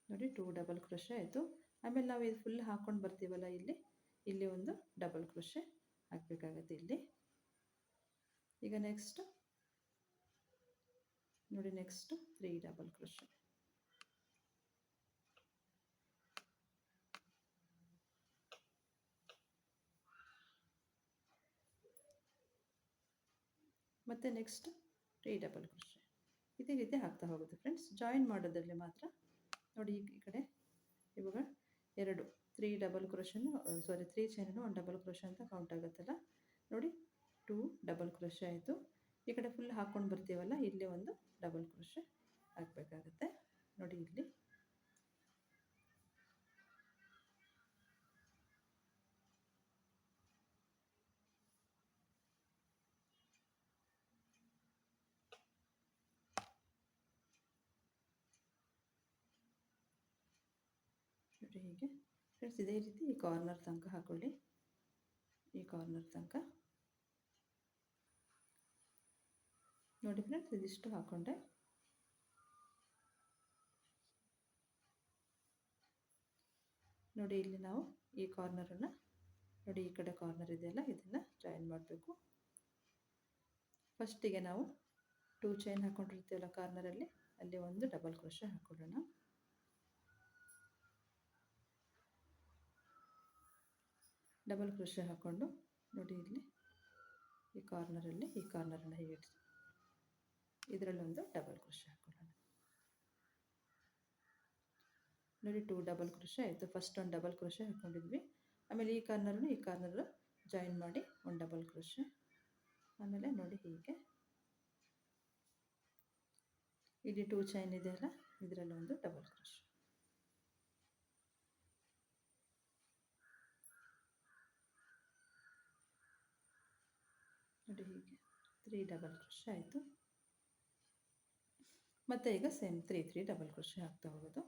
ನೋಡಿ 2 ಡಬಲ್ ಕ್ರೋಶೆ ಆಯಿತು. ಆಮೇಲೆ ನಾವು ಇದು ಫುಲ್ ಹಾಕ್ಕೊಂಡು ಬರ್ತೀವಲ್ಲ, ಇಲ್ಲಿ ಒಂದು ಡಬಲ್ ಕ್ರೋಶೆ ಹಾಕಬೇಕಾಗತ್ತೆ ಇಲ್ಲಿ. ಈಗ ನೆಕ್ಸ್ಟ್ ನೋಡಿ, ನೆಕ್ಸ್ಟ್ 3 ಡಬಲ್ ಕ್ರೋಶೆ. ಮತ್ತು ನೆಕ್ಸ್ಟ್ 3 ಡಬಲ್ ಕ್ರೋಶೆ. ಇದೇ ರೀತಿ ಹಾಕ್ತಾ ಹೋಗೋದು ಫ್ರೆಂಡ್ಸ್. ಜಾಯಿನ್ ಮಾಡೋದ್ರಲ್ಲಿ ಮಾತ್ರ ನೋಡಿ ಈ ಕಡೆ ಇವಾಗ 2 3 ಡಬಲ್ ಕ್ರೋಶನು ಸಾರಿ 3 ಚೈನನ್ನು 1 ಡಬಲ್ ಕ್ರೋಶೆ ಅಂತ ಕೌಂಟ್ ಆಗುತ್ತಲ್ಲ ನೋಡಿ. 2 ಡಬಲ್ ಕ್ರೋಶೆ ಆಯಿತು. ಈ ಕಡೆ ಫುಲ್ ಹಾಕ್ಕೊಂಡು ಬರ್ತೀವಲ್ಲ, ಇಲ್ಲಿ ಒಂದು ಡಬಲ್ ಕ್ರೋಶೆ ಹಾಕಬೇಕಾಗುತ್ತೆ ನೋಡಿ. ಇಲ್ಲಿ ನೋಡಿ ಹೀಗೆ ಫ್ರೆಂಡ್ಸ್. ಇದೇ ರೀತಿ ಈ ಕಾರ್ನರ್ ತನಕ ಹಾಕೊಳ್ಳಿ. ಈ ಕಾರ್ನರ್ ತನಕ ನೋಡಿ ಫ್ರೆಂಡ್ಸ್, ಇದಿಷ್ಟು ಹಾಕೊಂಡೆ. ನೋಡಿ ಇಲ್ಲಿ ನಾವು ಈ ಕಾರ್ನರನ್ನು ನೋಡಿ, ಈ ಕಡೆ ಕಾರ್ನರ್ ಇದೆಯಲ್ಲ, ಇದನ್ನು ಜಾಯಿನ್ ಮಾಡಬೇಕು. ಫಸ್ಟಿಗೆ ನಾವು 2 ಚೈನ್ ಹಾಕೊಂಡಿರ್ತೀವಲ್ಲ ಕಾರ್ನರಲ್ಲಿ, ಅಲ್ಲಿ ಒಂದು ಡಬಲ್ ಕ್ರೋಶೆ ಹಾಕೊಳ್ಳೋಣ. ಡಬಲ್ ಕ್ರೋಶೆ ಹಾಕ್ಕೊಂಡು ನೋಡಿ ಇಲ್ಲಿ ಈ ಕಾರ್ನರಲ್ಲಿ ಈ ಕಾರ್ನರನ್ನು ಹೀಗೆ ಇಡಿಸಿ ಇದರಲ್ಲೊಂದು ಡಬಲ್ ಕ್ರೋಶೆ ಹಾಕೊಳ್ಳೋಣ. ನೋಡಿ 2 ಡಬಲ್ ಕ್ರೋಶೆ ಆಯಿತು. ಫಸ್ಟ್ ಒಂದು ಡಬಲ್ ಕ್ರೋಶೆ ಹಾಕ್ಕೊಂಡಿದ್ವಿ, ಆಮೇಲೆ ಈ ಕಾರ್ನರ್ ಜಾಯಿನ್ ಮಾಡಿ 1 ಡಬಲ್ ಕ್ರೋಶೆ, ಆಮೇಲೆ ನೋಡಿ ಹೀಗೆ ಇಲ್ಲಿ 2 ಚೈನ್ ಇದೆಯಲ್ಲ, ಇದರಲ್ಲೊಂದು ಡಬಲ್ ಕ್ರೋಶೆ. ನೋಡಿ ಹೀಗೆ 3 ಡಬಲ್ ಕ್ರೋಶೆ ಆಯಿತು. ಮತ್ತು ಈಗ ಸೇಮ್ 3 ಡಬಲ್ ಕ್ರೋಶೆ ಹಾಕ್ತಾ ಹೋಗೋದು.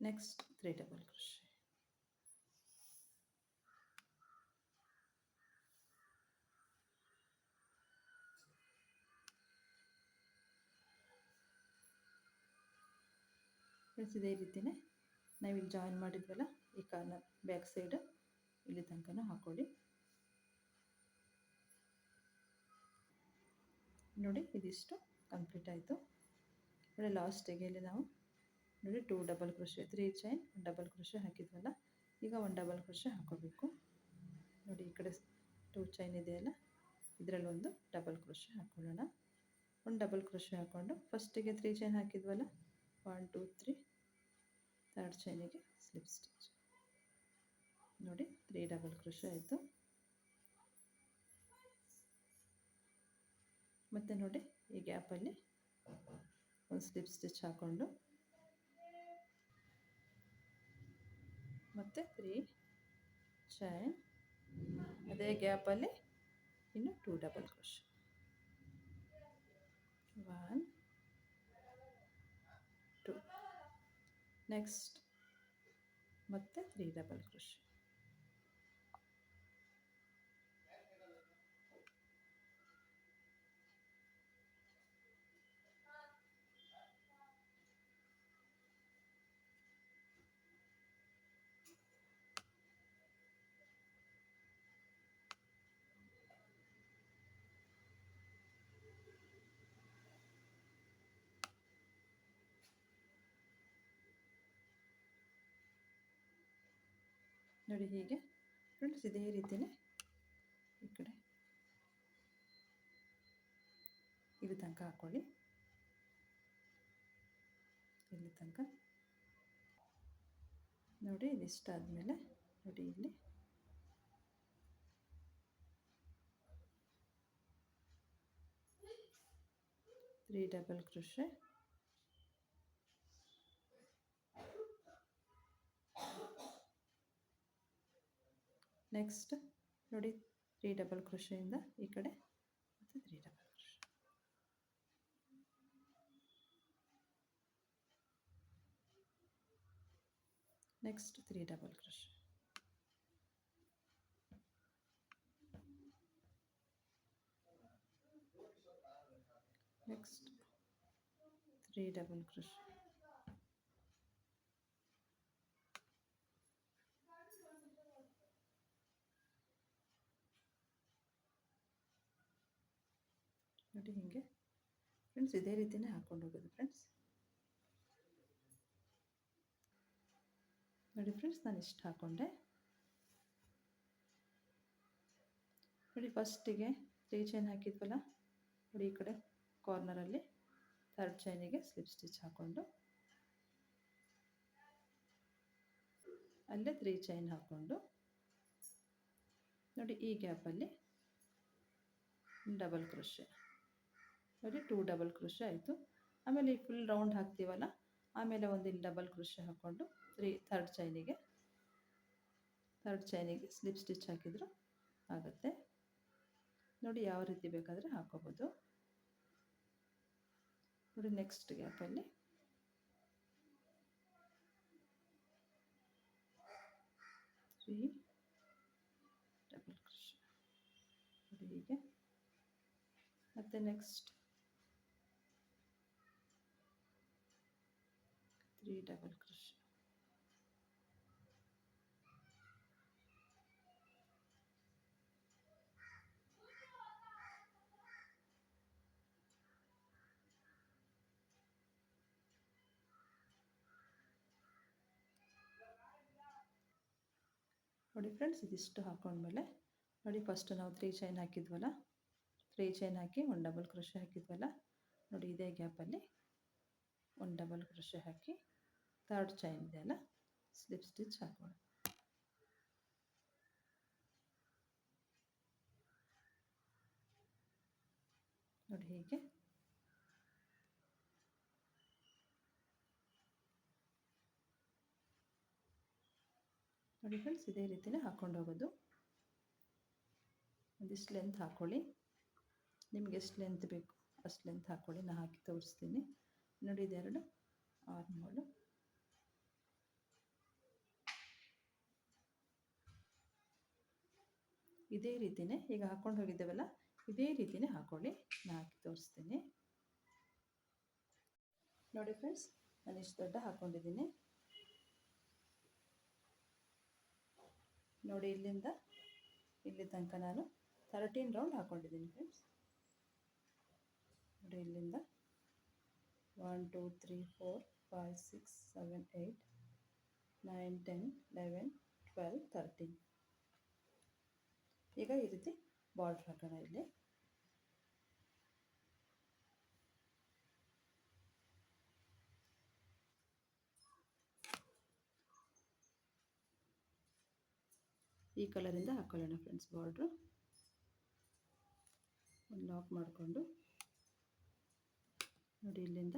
Next 3 double crochet. ಇದೇ ರೀತಿಯೇ ನಾವಿಲ್ಲಿ ಜಾಯಿನ್ ಮಾಡಿದ್ವಲ್ಲ, ಈ ಕಾರ್ನರ್ ಬ್ಯಾಕ್ ಸೈಡ್ ಇಲ್ಲಿ ತನಕ ಹಾಕೊಳ್ಳಿ. ನೋಡಿ ಇದಿಷ್ಟು ಕಂಪ್ಲೀಟ್ ಆಯಿತು. ನೋಡಿ ಲಾಸ್ಟಿಗೆ ಇಲ್ಲಿ ನಾವು ನೋಡಿ 2 double crochet, 3 chain 1 double crochet ಹಾಕಿದ್ವಲ್ಲ, ಈಗ 1 ಡಬಲ್ ಕ್ರೋಶೆ ಹಾಕೋಬೇಕು. ನೋಡಿ ಈ ಕಡೆ 2 ಚೈನ್ ಇದೆಯಲ್ಲ, ಇದರಲ್ಲಿ ಒಂದು ಡಬಲ್ ಕ್ರೋಶೆ ಹಾಕೊಳ್ಳೋಣ. 1 ಡಬಲ್ ಕ್ರೋಶೆ ಹಾಕ್ಕೊಂಡು ಫಸ್ಟಿಗೆ 3 ಚೈನ್ ಹಾಕಿದ್ವಲ್ಲ, 1 2 3, ಥರ್ಡ್ ಚೈನಿಗೆ ಸ್ಲಿಪ್ ಸ್ಟಿಚ್. ನೋಡಿ 3 ಡಬಲ್ ಕ್ರೋಶೆ ಆಯಿತು. ಮತ್ತು ನೋಡಿ ಈ ಗ್ಯಾಪಲ್ಲಿ ಒಂದು ಸ್ಲಿಪ್ ಸ್ಟಿಚ್ ಹಾಕ್ಕೊಂಡು ಮತ್ತು 3 ಚೈನ್, ಅದೇ ಗ್ಯಾಪಲ್ಲಿ ಇನ್ನು 2 ಡಬಲ್ ಕ್ರೋಶೆ, 1 2, ನೆಕ್ಸ್ಟ್ ಮತ್ತು 3 ಡಬಲ್ ಕ್ರೋಶೆ. ನೋಡಿ ಹೀಗೆ ಫ್ರೆಂಡ್ಸ್, ಇದೇ ರೀತಿಯೇ ಈ ಕಡೆ ಇಲ್ಲಿ ತನಕ ಹಾಕ್ಕೊಳ್ಳಿ, ಇಲ್ಲಿ ತನಕ. ನೋಡಿ ಇದಿಷ್ಟ ಆದಮೇಲೆ ನೋಡಿ ಇಲ್ಲಿ ತ್ರೀ ಡಬಲ್ ಕ್ರೋಶೆ, ನೆಕ್ಸ್ಟ್ ನೋಡಿ 3 ಡಬಲ್ ಕ್ರೋಶೆಯಿಂದ ಈ ಕಡೆ ಮತ್ತು 3 double crochet, next 3 double crochet, next 3 double crochet, ನೋಡಿ ಹೀಗೆ ಫ್ರೆಂಡ್ಸ್, ಇದೇ ರೀತಿಯೇ ಹಾಕ್ಕೊಂಡು ಹೋಗೋದು ಫ್ರೆಂಡ್ಸ್. ನೋಡಿ ಫ್ರೆಂಡ್ಸ್, ನಾನು ಇಷ್ಟು ಹಾಕ್ಕೊಂಡೆ. ನೋಡಿ ಫಸ್ಟಿಗೆ 3 ಚೈನ್ ಹಾಕಿದ್ವಲ್ಲ, ನೋಡಿ ಈ ಕಡೆ ಕಾರ್ನರಲ್ಲಿ 3rd ಚೈನಿಗೆ ಸ್ಲಿಪ್ ಸ್ಟಿಚ್ ಹಾಕ್ಕೊಂಡು ಅಲ್ಲೇ 3 ಚೈನ್ ಹಾಕ್ಕೊಂಡು ನೋಡಿ ಈ ಗ್ಯಾಪಲ್ಲಿ ಡಬಲ್ ಕ್ರೋಶೆ. ನೋಡಿ 2 ಡಬಲ್ ಕ್ರೋಶೆ ಆಯಿತು. ಆಮೇಲೆ ಈ ಫುಲ್ ರೌಂಡ್ ಹಾಕ್ತೀವಲ್ಲ, ಆಮೇಲೆ ಒಂದು ಇಲ್ಲಿ ಡಬಲ್ ಕ್ರೋಶೆ ಹಾಕ್ಕೊಂಡು 3rd ಚೈನಿಗೆ ಸ್ಲಿಪ್ ಸ್ಟಿಚ್ ಹಾಕಿದ್ರು ಆಗುತ್ತೆ. ನೋಡಿ ಯಾವ ರೀತಿ ಬೇಕಾದರೆ ಹಾಕೋಬೋದು. ನೋಡಿ ನೆಕ್ಸ್ಟ್ ಗ್ಯಾಪಲ್ಲಿ ಡಬಲ್ ಕ್ರೋಶೆ ನೋಡಿ ಹೀಗೆ. ಮತ್ತು ನೆಕ್ಸ್ಟ್ 3 ಡಬಲ್ ಕ್ರೋಶೆ. ನೋಡಿ ಫ್ರೆಂಡ್ಸ್, ಇದಿಷ್ಟು ಹಾಕೊಂಡ್ಮೇಲೆ ನೋಡಿ ಫಸ್ಟ್ ನಾವು 3 ಚೈನ್ ಹಾಕಿದ್ವಲ್ಲ, 3 ಚೈನ್ ಹಾಕಿ 1 ಡಬಲ್ ಕ್ರೋಶೆ ಹಾಕಿದ್ವಲ್ಲ, ನೋಡಿ ಇದೇ ಗ್ಯಾಪಲ್ಲಿ 1 ಡಬಲ್ ಕ್ರೋಶೆ ಹಾಕಿ 3rd ಚೈನ್ ಇದೆಯಲ್ಲ ಸ್ಲಿಪ್ ಸ್ಟಿಚ್ ಹಾಕೋಣ. ನೋಡಿ ಹೀಗೆ. ನೋಡಿ ಫ್ರೆಂಡ್ಸ್, ಇದೇ ರೀತಿಯೇ ಹಾಕ್ಕೊಂಡು ಹೋಗೋದು. ಒಂದಿಷ್ಟು ಲೆಂತ್ ಹಾಕ್ಕೊಳ್ಳಿ, ನಿಮ್ಗೆ ಎಷ್ಟು ಲೆಂತ್ ಬೇಕು ಅಷ್ಟು ಲೆಂತ್ ಹಾಕ್ಕೊಳ್ಳಿ. ನಾನು ಹಾಕಿ ತೋರಿಸ್ತೀನಿ. ನೋಡಿ ಇದೆರಡು ಆರ್ಮೋಲು. ಇದೇ ರೀತಿಯೇ ಈಗ ಹಾಕ್ಕೊಂಡು ಹೋಗಿದ್ದೇವಲ್ಲ, ಇದೇ ರೀತಿಯೇ ಹಾಕ್ಕೊಳ್ಳಿ. ನಾನು ಹಾಕಿ ತೋರಿಸ್ತೀನಿ. ನೋಡಿ ಫ್ರೆಂಡ್ಸ್, ನಾನು ಇಷ್ಟು ದೊಡ್ಡ ಹಾಕ್ಕೊಂಡಿದ್ದೀನಿ. ನೋಡಿ ಇಲ್ಲಿಂದ ಇಲ್ಲಿ ತನಕ ನಾನು 13 ರೌಂಡ್ ಹಾಕ್ಕೊಂಡಿದ್ದೀನಿ ಫ್ರೆಂಡ್ಸ್. ನೋಡಿ ಇಲ್ಲಿಂದ 1 2 3 4 5 6 7 8 9 10 11 12 13. ಈಗ ಈ ರೀತಿ ಬಾರ್ಡರ್ ಹಾಕೋಣ. ಇಲ್ಲಿ ಈ ಕಲರಿಂದ ಹಾಕೊಳ್ಳೋಣ ಫ್ರೆಂಡ್ಸ್. ಬಾರ್ಡ್ರು ಒಂದು ಲಾಕ್ ಮಾಡಿಕೊಂಡು ನೋಡಿ ಇಲ್ಲಿಂದ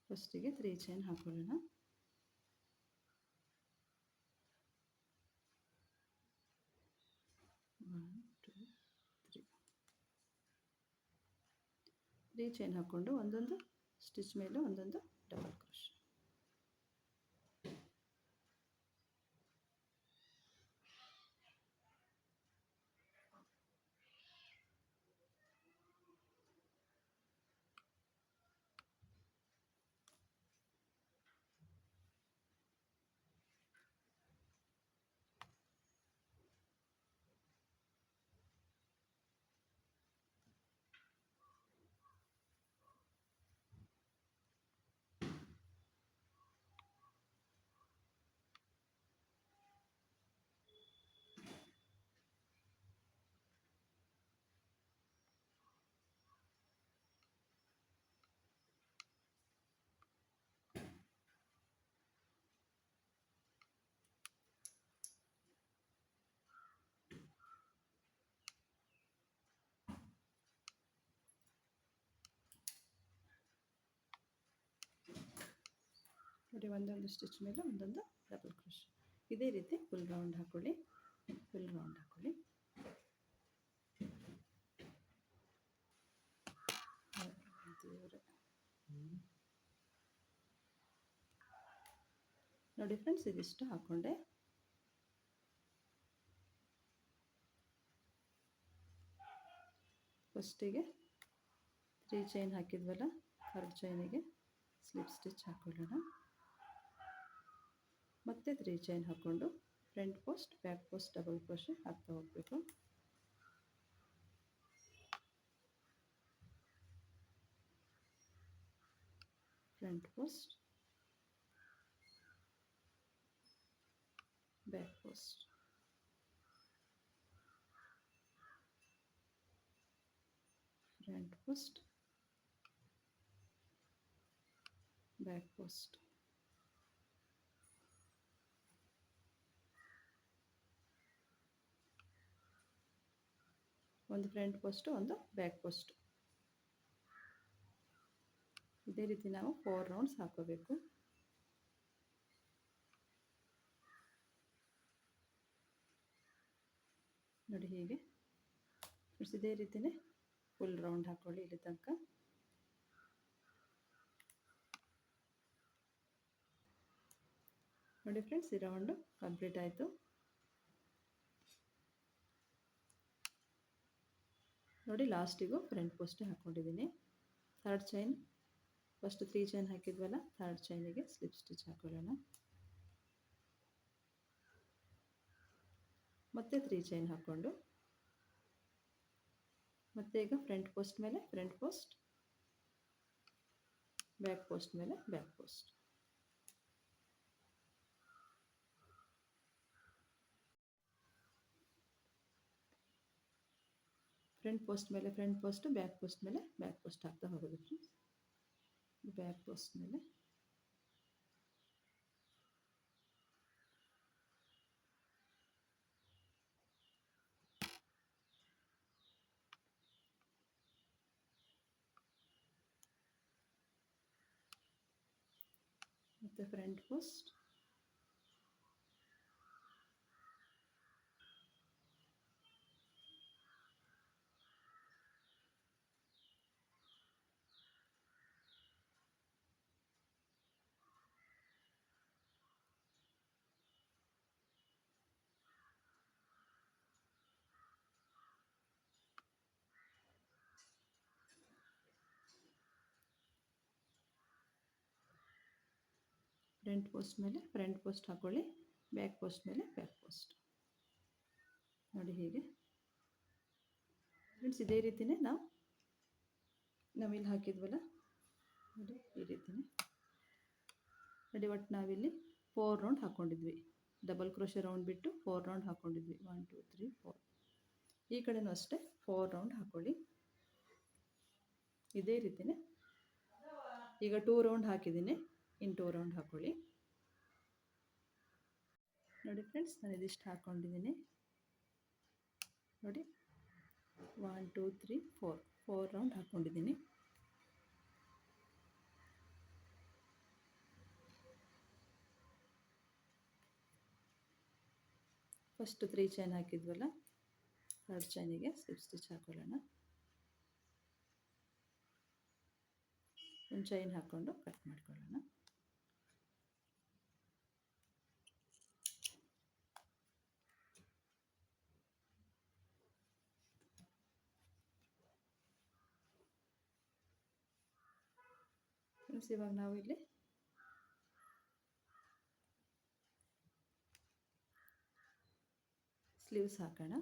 ಫಸ್ಟಿಗೆ 3 ಚೈನ್ ಹಾಕೊಳ್ಳೋಣ. ತ್ರೀ ಚೈನ್ ಹಾಕ್ಕೊಂಡು ಒಂದೊಂದು ಸ್ಟಿಚ್ ಮೇಲೆ ಒಂದೊಂದು ಡಬಲ್ ಕ್ರೋಶ್. ನೋಡಿ ಒಂದೊಂದು ಸ್ಟಿಚ್ ಮೇಲೆ ಒಂದೊಂದು ಡಬಲ್ ಕ್ರೋಶ್. ಇದೇ ರೀತಿ ಫುಲ್ ರೌಂಡ್ ಹಾಕೊಳ್ಳಿ. ಫುಲ್ ರೌಂಡ್ ಹಾಕೊಳ್ಳಿ. ನೋಡಿ ಫ್ರೆಂಡ್ಸ್, ಇದಿಷ್ಟು ಹಾಕ್ಕೊಂಡೆ. ಫಸ್ಟಿಗೆ 3 ಚೈನ್ ಹಾಕಿದ್ವಲ್ಲ, 3rd ಚೈನಿಗೆ ಸ್ಲಿಪ್ ಸ್ಟಿಚ್ ಹಾಕೊಳ್ಳೋಣ. ಮತ್ತೆ 3 ಚೈನ್ ಹಾಕ್ಕೊಂಡು front post back post double crochet ಹಾಕ್ತಾ ಹೋಗಬೇಕು. Front post back post, front post back post. ಒಂದು ಫ್ರಂಟ್ ಪೋಸ್ಟು, ಒಂದು ಬ್ಯಾಕ್ ಪೋಸ್ಟು. ಇದೇ ರೀತಿ ನಾವು 4 ರೌಂಡ್ಸ್ ಹಾಕೋಬೇಕು. ನೋಡಿ ಹೀಗೆ ಫ್ರೆಂಡ್ಸ್, ಇದೇ ರೀತಿಯೇ ಫುಲ್ ರೌಂಡ್ ಹಾಕ್ಕೊಳ್ಳಿ ಇಲ್ಲಿ ತನಕ. ನೋಡಿ ಫ್ರೆಂಡ್ಸ್, ಈ ರೌಂಡು ಕಂಪ್ಲೀಟ್ ಆಯಿತು. ನೋಡಿ ಲಾಸ್ಟಿಗೂ ಫ್ರಂಟ್ ಪೋಸ್ಟೇ ಹಾಕ್ಕೊಂಡಿದ್ದೀನಿ. 3rd ಚೈನ್, ಫಸ್ಟ್ 3 ಚೈನ್ ಹಾಕಿದ್ವಲ್ಲ, 3rd ಚೈನಿಗೆ ಸ್ಲಿಪ್ ಸ್ಟಿಚ್ ಹಾಕೊಳ್ಳೋಣ. ಮತ್ತೆ 3 ಚೈನ್ ಹಾಕ್ಕೊಂಡು ಮತ್ತೆ ಈಗ ಫ್ರಂಟ್ ಪೋಸ್ಟ್ ಮೇಲೆ ಫ್ರಂಟ್ ಪೋಸ್ಟ್, ಬ್ಯಾಕ್ ಪೋಸ್ಟ್ ಮೇಲೆ ಬ್ಯಾಕ್ ಪೋಸ್ಟ್. ಫ್ರಂಟ್ ಪೋಸ್ಟ್ ಮೇಲೆ ಫ್ರಂಟ್ ಪೋಸ್ಟ್, ಬ್ಯಾಕ್ ಪೋಸ್ಟ್ ಮೇಲೆ ಬ್ಯಾಕ್ ಪೋಸ್ಟ್ ಹಾಕ್ತಾ ಹೋಗೋದು ಫ್ರೆಂಡ್ಸ್. ಬ್ಯಾಕ್ ಪೋಸ್ಟ್ ಮೇಲೆ ಮತ್ತೆ ಫ್ರಂಟ್ ಪೋಸ್ಟ್, ಫ್ರಂಟ್ ಪೋಸ್ಟ್ ಮೇಲೆ ಫ್ರಂಟ್ ಪೋಸ್ಟ್ ಹಾಕ್ಕೊಳ್ಳಿ, ಬ್ಯಾಕ್ ಪೋಸ್ಟ್ ಮೇಲೆ ಬ್ಯಾಕ್ ಪೋಸ್ಟ್. ನೋಡಿ ಹೀಗೆ ಫ್ರೆಂಡ್ಸ್, ಇದೇ ರೀತಿಯೇ ನಾವಿಲ್ಲಿ ಹಾಕಿದ್ವಲ್ಲ, ನೋಡಿ ಈ ರೀತಿಯೇ. ನೋಡಿ ಒಟ್ಟು ನಾವಿಲ್ಲಿ 4 ರೌಂಡ್ ಹಾಕ್ಕೊಂಡಿದ್ವಿ. ಡಬಲ್ ಕ್ರೋಶೆ ರೌಂಡ್ ಬಿಟ್ಟು 4 ರೌಂಡ್ ಹಾಕ್ಕೊಂಡಿದ್ವಿ. 1 2 3 4. ಈ ಕಡೆನೂ ಅಷ್ಟೇ 4 ರೌಂಡ್ ಹಾಕ್ಕೊಳ್ಳಿ. ಇದೇ ರೀತಿಯೇ ಈಗ 2 ರೌಂಡ್ ಹಾಕಿದ್ದೀನಿ, ಇನ್ನು 2 ರೌಂಡ್ ಹಾಕ್ಕೊಳ್ಳಿ. ನೋಡಿ ಫ್ರೆಂಡ್ಸ್, ನಾನು ಇದಿಷ್ಟು ಹಾಕ್ಕೊಂಡಿದ್ದೀನಿ. ನೋಡಿ 1 2 3 4 ರೌಂಡ್ ಹಾಕ್ಕೊಂಡಿದ್ದೀನಿ. ಫಸ್ಟ್ 3 ಚೈನ್ ಹಾಕಿದ್ವಲ್ಲ, 3rd ಚೈನಿಗೆ ಸ್ಲಿಪ್ ಸ್ಟಿಚ್ ಹಾಕೊಳ್ಳೋಣ. ಒಂದು ಚೈನ್ ಹಾಕ್ಕೊಂಡು ಕಟ್ ಮಾಡ್ಕೊಳ್ಳೋಣ. ಫ್ರೆಂಡ್ಸ್, ಇವಾಗ ನಾವು ಇಲ್ಲಿ ಸ್ಲೀವ್ಸ್ ಹಾಕೋಣ.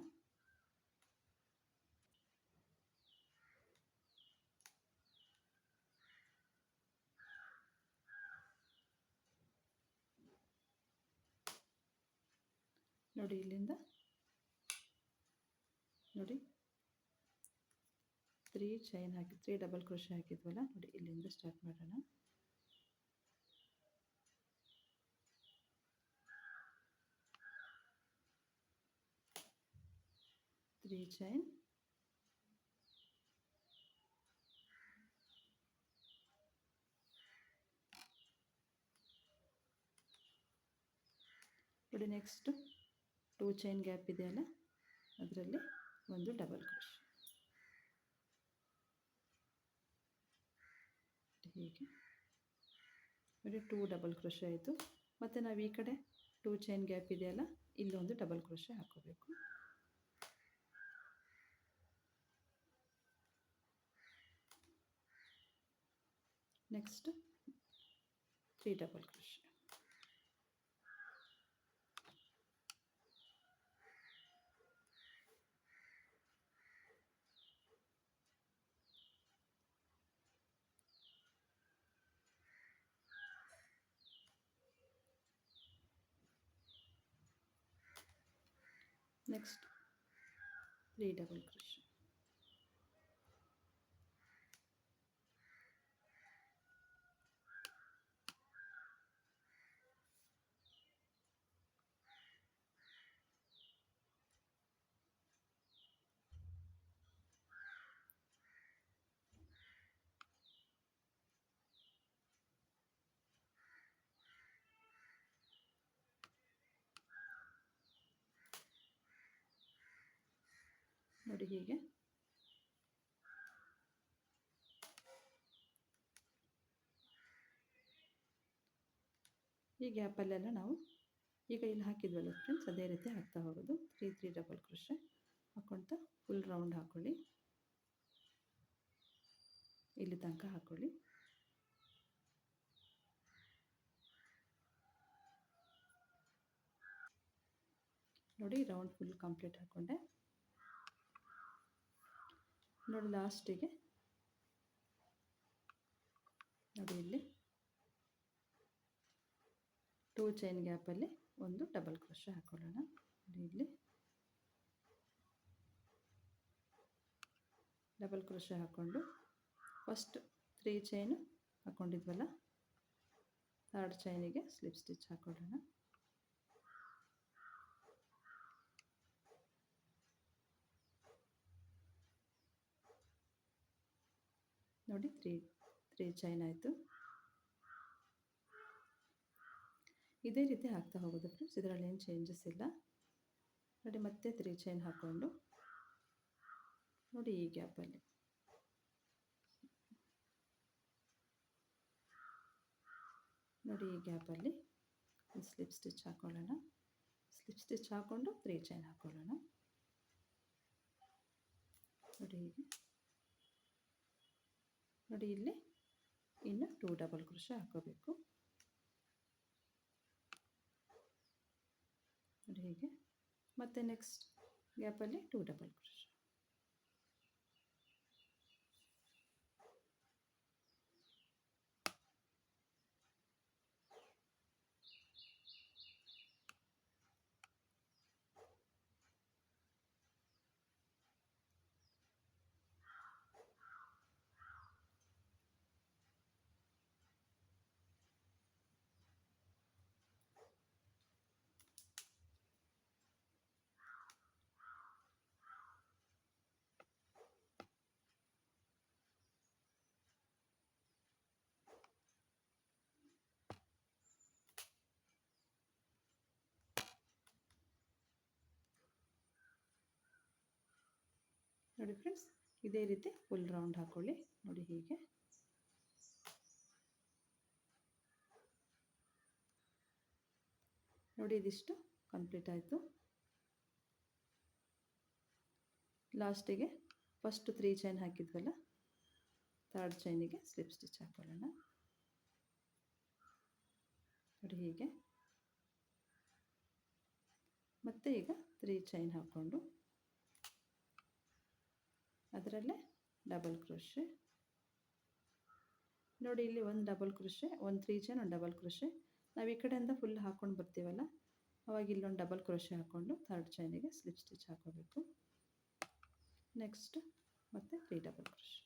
ನೋಡಿ ಇಲ್ಲಿಂದ ನೋಡಿ 3 ಚೈನ್ ಹಾಕಿ 3 ಡಬಲ್ ಕ್ರೋಶೆ ಹಾಕಿದ್ವಲ್ಲ, ನೋಡಿ ಇಲ್ಲಿಂದ ಸ್ಟಾರ್ಟ್ ಮಾಡೋಣ. ತ್ರೀ ಚೈನ್, ನೋಡಿ ನೆಕ್ಸ್ಟ್ 2 ಚೈನ್ ಗ್ಯಾಪ್ ಇದೆಯಲ್ಲ, ಅದರಲ್ಲಿ ಒಂದು ಡಬಲ್ ಕ್ರೋಶೆ. ಹೀಗೆ ನೋಡಿ 2 ಡಬಲ್ ಕ್ರೋಶೆ ಆಯಿತು. ಮತ್ತು ನಾವು ಈ ಕಡೆ 2 ಚೈನ್ ಗ್ಯಾಪ್ ಇದೆಯಲ್ಲ, ಇಲ್ಲೊಂದು ಡಬಲ್ ಕ್ರೋಶೆ ಹಾಕೋಬೇಕು. Next 3 double crochet. Next 3 double crochet. ನೋಡಿ ಹೀಗೆ ಈ ಗ್ಯಾಪಲ್ಲೆಲ್ಲ ನಾವು ಈಗ ಇಲ್ಲಿ ಹಾಕಿದ್ವಲ್ಲ ಫ್ರೆಂಡ್ಸ್, ಅದೇ ರೀತಿ ಹಾಕ್ತಾ ಹೋಗೋದು. 3 ಡಬಲ್ ಕ್ರೋಶೆ ಹಾಕ್ಕೊಳ್ತಾ ಫುಲ್ ರೌಂಡ್ ಹಾಕ್ಕೊಳ್ಳಿ, ಇಲ್ಲಿ ತನಕ ಹಾಕ್ಕೊಳ್ಳಿ. ನೋಡಿ ರೌಂಡ್ ಫುಲ್ ಕಂಪ್ಲೀಟ್ ಹಾಕ್ಕೊಂಡೆ. ನೋಡಿ ಲಾಸ್ಟಿಗೆ ನೋಡಿ ಇಲ್ಲಿ 2 ಚೈನ್ ಗ್ಯಾಪಲ್ಲಿ ಒಂದು ಡಬಲ್ ಕ್ರೋಶೆ ಹಾಕ್ಕೊಳ್ಳೋಣ. ನೋಡಿ ಇಲ್ಲಿ ಡಬಲ್ ಕ್ರೋಶೆ ಹಾಕ್ಕೊಂಡು ಫಸ್ಟ್ 3 ಚೈನು ಹಾಕ್ಕೊಂಡಿದ್ವಲ್ಲ, 3rd ಚೈನಿಗೆ ಸ್ಲಿಪ್ ಸ್ಟಿಚ್ ಹಾಕ್ಕೊಳ್ಳೋಣ. ನೋಡಿ 3 ಚೈನ್ ಆಯಿತು. ಇದೇ ರೀತಿ ಹಾಕ್ತಾ ಹೋಗೋದು ಫ್ರೆಂಡ್ಸ್, ಇದರಲ್ಲಿ ಏನು ಚೇಂಜಸ್ ಇಲ್ಲ. ನೋಡಿ ಮತ್ತೆ 3 ಚೈನ್ ಹಾಕ್ಕೊಂಡು ನೋಡಿ ಈ ಗ್ಯಾಪಲ್ಲಿ ನೋಡಿ ಈ ಗ್ಯಾಪಲ್ಲಿ ಸ್ಲಿಪ್ ಸ್ಟಿಚ್ ಹಾಕ್ಕೊಳ್ಳೋಣ. ಸ್ಲಿಪ್ ಸ್ಟಿಚ್ ಹಾಕ್ಕೊಂಡು 3 ಚೈನ್ ಹಾಕ್ಕೊಳ್ಳೋಣ. ನೋಡಿ ಹೀಗೆ ನೋಡಿ ಇಲ್ಲಿ ಇನ್ನು 2 ಡಬಲ್ ಕ್ರೋಶೆ ಹಾಕೋಬೇಕು. ನೋಡಿ ಹೀಗೆ ಮತ್ತೆ ನೆಕ್ಸ್ಟ್ ಗ್ಯಾಪಲ್ಲಿ 2 ಡಬಲ್ ಕ್ರೋಶೆ. ನೋಡಿ ಫ್ರೆಂಡ್ಸ್, ಇದೇ ರೀತಿ ಫುಲ್ ರೌಂಡ್ ಹಾಕ್ಕೊಳ್ಳಿ. ನೋಡಿ ಹೀಗೆ ನೋಡಿ ಇದಿಷ್ಟು ಕಂಪ್ಲೀಟ್ ಆಯಿತು. ಲಾಸ್ಟಿಗೆ ಫಸ್ಟ್ 3 ಚೈನ್ ಹಾಕಿದ್ವಲ್ಲ, 3rd ಚೈನಿಗೆ ಸ್ಲಿಪ್ ಸ್ಟಿಚ್ ಹಾಕ್ಕೊಳ್ಳೋಣ. ನೋಡಿ ಹೀಗೆ ಮತ್ತೆ ಈಗ 3 ಚೈನ್ ಹಾಕ್ಕೊಂಡು ಅದರಲ್ಲೇ ಡಬಲ್ ಕ್ರೋಶೆ. ನೋಡಿ ಇಲ್ಲಿ ಒಂದು ಡಬಲ್ ಕ್ರೋಶೆ, ಒಂದು 3 ಚೈನ್, ಒಂದು ಡಬಲ್ ಕ್ರೋಶೆ. ನಾವು ಈ ಕಡೆಯಿಂದ ಫುಲ್ ಹಾಕ್ಕೊಂಡು ಬರ್ತೀವಲ್ಲ, ಅವಾಗ ಇಲ್ಲೊಂದು ಡಬಲ್ ಕ್ರೋಶೆ ಹಾಕ್ಕೊಂಡು 3rd ಚೈನಿಗೆ ಸ್ಲಿಪ್ ಸ್ಟಿಚ್ ಹಾಕೋಬೇಕು. ನೆಕ್ಸ್ಟ್ ಮತ್ತೆ 3 ಡಬಲ್ ಕ್ರೋಶೆ.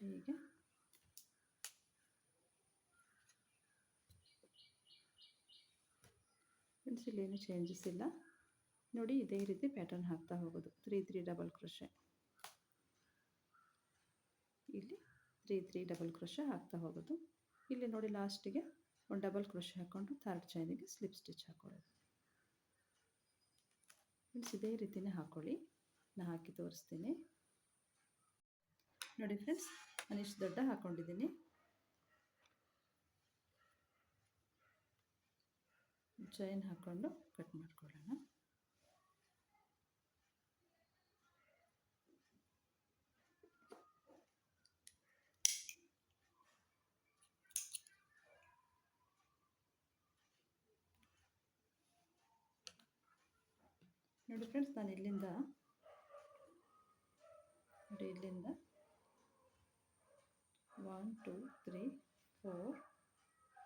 ಹೀಗೆ ಫ್ರೆಂಡ್ಸ್, ಇಲ್ಲೇನು ಚೇಂಜಸ್ ಇಲ್ಲ. ನೋಡಿ ಇದೇ ರೀತಿ ಪ್ಯಾಟರ್ನ್ ಹಾಕ್ತಾ ಹೋಗೋದು. 3 ಡಬಲ್ ಕ್ರೋಶೆ, ಇಲ್ಲಿ 3 ಡಬಲ್ ಕ್ರೋಶೆ ಹಾಕ್ತಾ ಹೋಗೋದು. ಇಲ್ಲಿ ನೋಡಿ ಲಾಸ್ಟಿಗೆ ಒಂದು ಡಬಲ್ ಕ್ರೋಶೆ ಹಾಕ್ಕೊಂಡು 3rd ಚೈನಿಗೆ ಸ್ಲಿಪ್ ಸ್ಟಿಚ್ ಹಾಕೊಳ್ಳೋದು. ಫ್ರೆಂಡ್ಸ್, ಇದೇ ರೀತಿನೇ ಹಾಕ್ಕೊಳ್ಳಿ. ಹಾಕಿ ತೋರಿಸ್ತೀನಿ. ನೋಡಿ ಫ್ರೆಂಡ್ಸ್, ನಾನು ಇಷ್ಟು ದೊಡ್ಡ ಹಾಕ್ಕೊಂಡಿದ್ದೀನಿ. ಚೈನ್ ಹಾಕ್ಕೊಂಡು ಕಟ್ ಮಾಡ್ಕೊಳ್ಳೋಣ. ನೋಡಿ ಫ್ರೆಂಡ್ಸ್, ನಾನು ಇಲ್ಲಿಂದ 1 2 3 4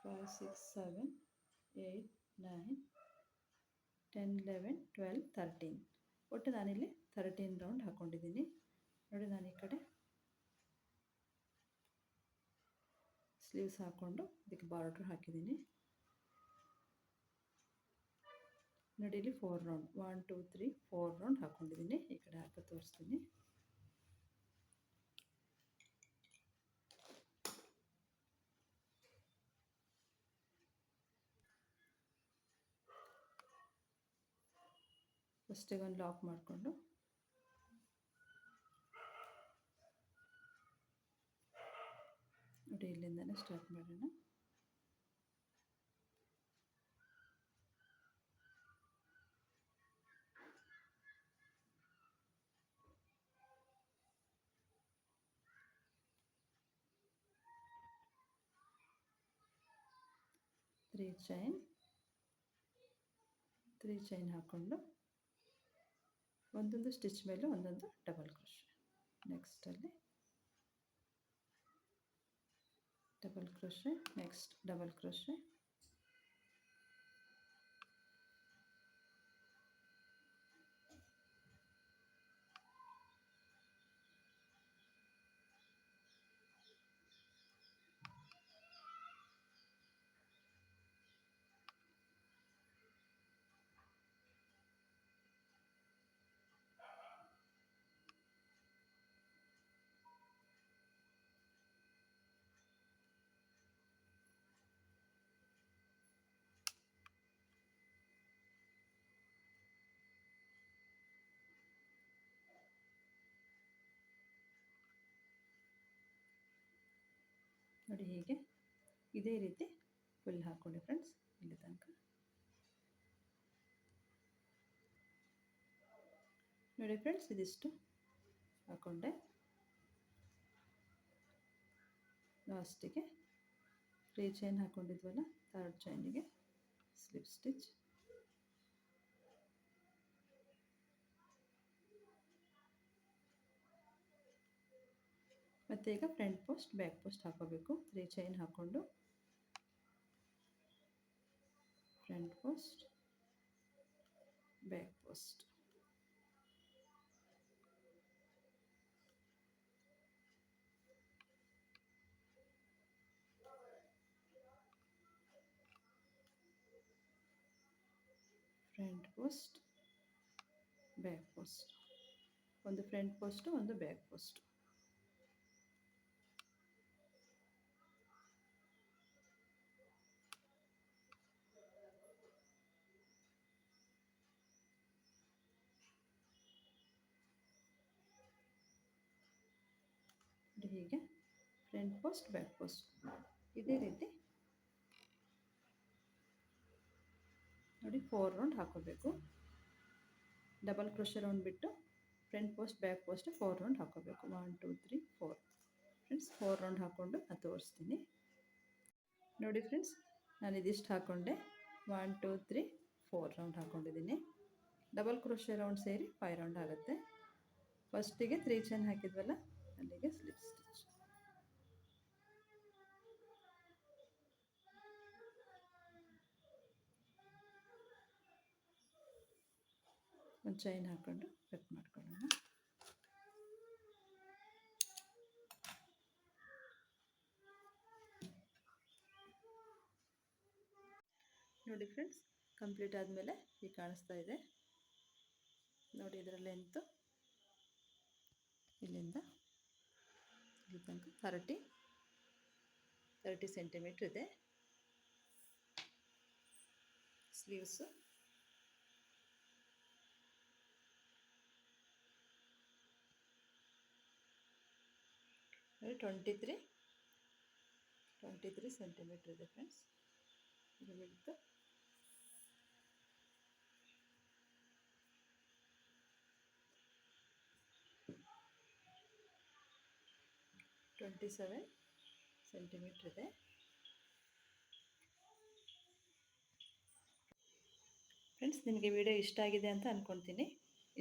5 6 7 8 9 10 11 12 13 ಒಟ್ಟು ನಾನಿಲ್ಲಿ 13 ರೌಂಡ್ ಹಾಕ್ಕೊಂಡಿದ್ದೀನಿ. ನೋಡಿ, ನಾನು ಈ ಕಡೆ ಸ್ಲೀವ್ಸ್ ಹಾಕ್ಕೊಂಡು ಇದಕ್ಕೆ ಬಾರ್ಡ್ರ್ ಹಾಕಿದ್ದೀನಿ. ನೋಡಿ, ಇಲ್ಲಿ 4 ರೌಂಡ್ 1 2 3 4 ರೌಂಡ್ ಹಾಕ್ಕೊಂಡಿದ್ದೀನಿ. ಈ ಕಡೆ ಹಾಕಿ ತೋರಿಸ್ತೀನಿ. ಫಸ್ಟಿಗೆ ಒಂದು ಲಾಕ್ ಮಾಡಿಕೊಂಡು ನೋಡಿ, ಇಲ್ಲಿಂದನೇ ಸ್ಟಾರ್ಟ್ ಮಾಡೋಣ. ತ್ರೀ ಚೈನ್ ಹಾಕ್ಕೊಂಡು ಒಂದೊಂದು ಸ್ಟಿಚ್ ಮೇಲೆ ಒಂದೊಂದು ಡಬಲ್ ಕ್ರೋಶೆ. ನೆಕ್ಸ್ಟಲ್ಲಿ double crochet, next double crochet, ನೋಡಿ ಹೀಗೆ ಇದೇ ರೀತಿ ಫುಲ್ ಹಾಕ್ಕೊಳ್ಳಿ ಫ್ರೆಂಡ್ಸ್. ಇಲ್ಲಿ ತನಕ ನೋಡಿ ಫ್ರೆಂಡ್ಸ್, ಇದಿಷ್ಟು ಹಾಕ್ಕೊಂಡೆ. ಲಾಸ್ಟಿಗೆ 3 ಚೈನ್ ಹಾಕ್ಕೊಂಡಿದ್ವಲ್ಲ, 3rd ಚೈನಿಗೆ ಸ್ಲಿಪ್ ಸ್ಟಿಚ್, ಮತ್ತು ಈಗ ಫ್ರಂಟ್ ಪೋಸ್ಟ್ ಬ್ಯಾಕ್ ಪೋಸ್ಟ್ ಹಾಕೋಬೇಕು. 3 ಚೈನ್ ಹಾಕ್ಕೊಂಡು front post back post, front post back post, ಒಂದು ಫ್ರಂಟ್ ಪೋಸ್ಟು ಒಂದು ಬ್ಯಾಕ್ ಪೋಸ್ಟ್. ಹೀಗೆ ಫ್ರಂಟ್ ಪೋಸ್ಟ್ ಬ್ಯಾಕ್ ಪೋಸ್ಟ್ ಇದೇ ರೀತಿ ನೋಡಿ 4 ರೌಂಡ್ ಹಾಕೋಬೇಕು. ಡಬಲ್ ಕ್ರೋಶೆ ರೌಂಡ್ ಬಿಟ್ಟು front post back post 4 round ಹಾಕೋಬೇಕು. 1 2 3 4 ಫ್ರೆಂಡ್ಸ್, 4 ರೌಂಡ್ ಹಾಕ್ಕೊಂಡು ನಾನು ತೋರಿಸ್ತೀನಿ. ನೋಡಿ ಫ್ರೆಂಡ್ಸ್, ನಾನು ಇದಿಷ್ಟು ಹಾಕ್ಕೊಂಡೆ. 1 2 3 4 ರೌಂಡ್ ಹಾಕ್ಕೊಂಡಿದ್ದೀನಿ. ಡಬಲ್ ಕ್ರೋಶೆ ರೌಂಡ್ ಸೇರಿ 5 ರೌಂಡ್ ಆಗುತ್ತೆ. ಫಸ್ಟಿಗೆ 3 ಚೈನ್ ಹಾಕಿದ್ವಲ್ಲ, ಅಲ್ಲಿಗೆ ಸ್ಲಿಪ್ ಸ್ಟಿಚ್, ಒಂದು ಚೈನ್ ಹಾಕ್ಕೊಂಡು ಕಟ್ ಮಾಡ್ಕೊಳ್ಳೋಣ. ನೋಡಿ ಫ್ರೆಂಡ್ಸ್, ಕಂಪ್ಲೀಟ್ ಆದಮೇಲೆ ಈಗ ಕಾಣಿಸ್ತಾ ಇದೆ ನೋಡಿ. ಇದರ ಲೆಂತು ಇಲ್ಲಿಂದ ಇಲ್ಲಿ ತನಕ 30 ಸೆಂಟಿಮೀಟ್ರ್ ಇದೆ. ಸ್ಲೀವ್ಸು 23 ಸೆಂಟಿಮೀಟ್ರ್ ಇದೆ ಫ್ರೆಂಡ್ಸ್. ಇದು ಬಿಟ್ಟು 27 ಸೆಂಟಿಮೀಟ್ರ್ ಇದೆ. ಫ್ರೆಂಡ್ಸ್, ನಿಮಗೆ ವಿಡಿಯೋ ಇಷ್ಟ ಆಗಿದೆ ಅಂತ ಅಂದ್ಕೊಳ್ತೀನಿ.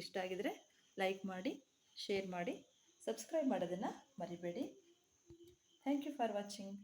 ಇಷ್ಟ ಆಗಿದರೆ ಲೈಕ್ ಮಾಡಿ, ಶೇರ್ ಮಾಡಿ, ಸಬ್ಸ್ಕ್ರೈಬ್ ಮಾಡೋದನ್ನು ಮರಿಬೇಡಿ. Thank you for watching.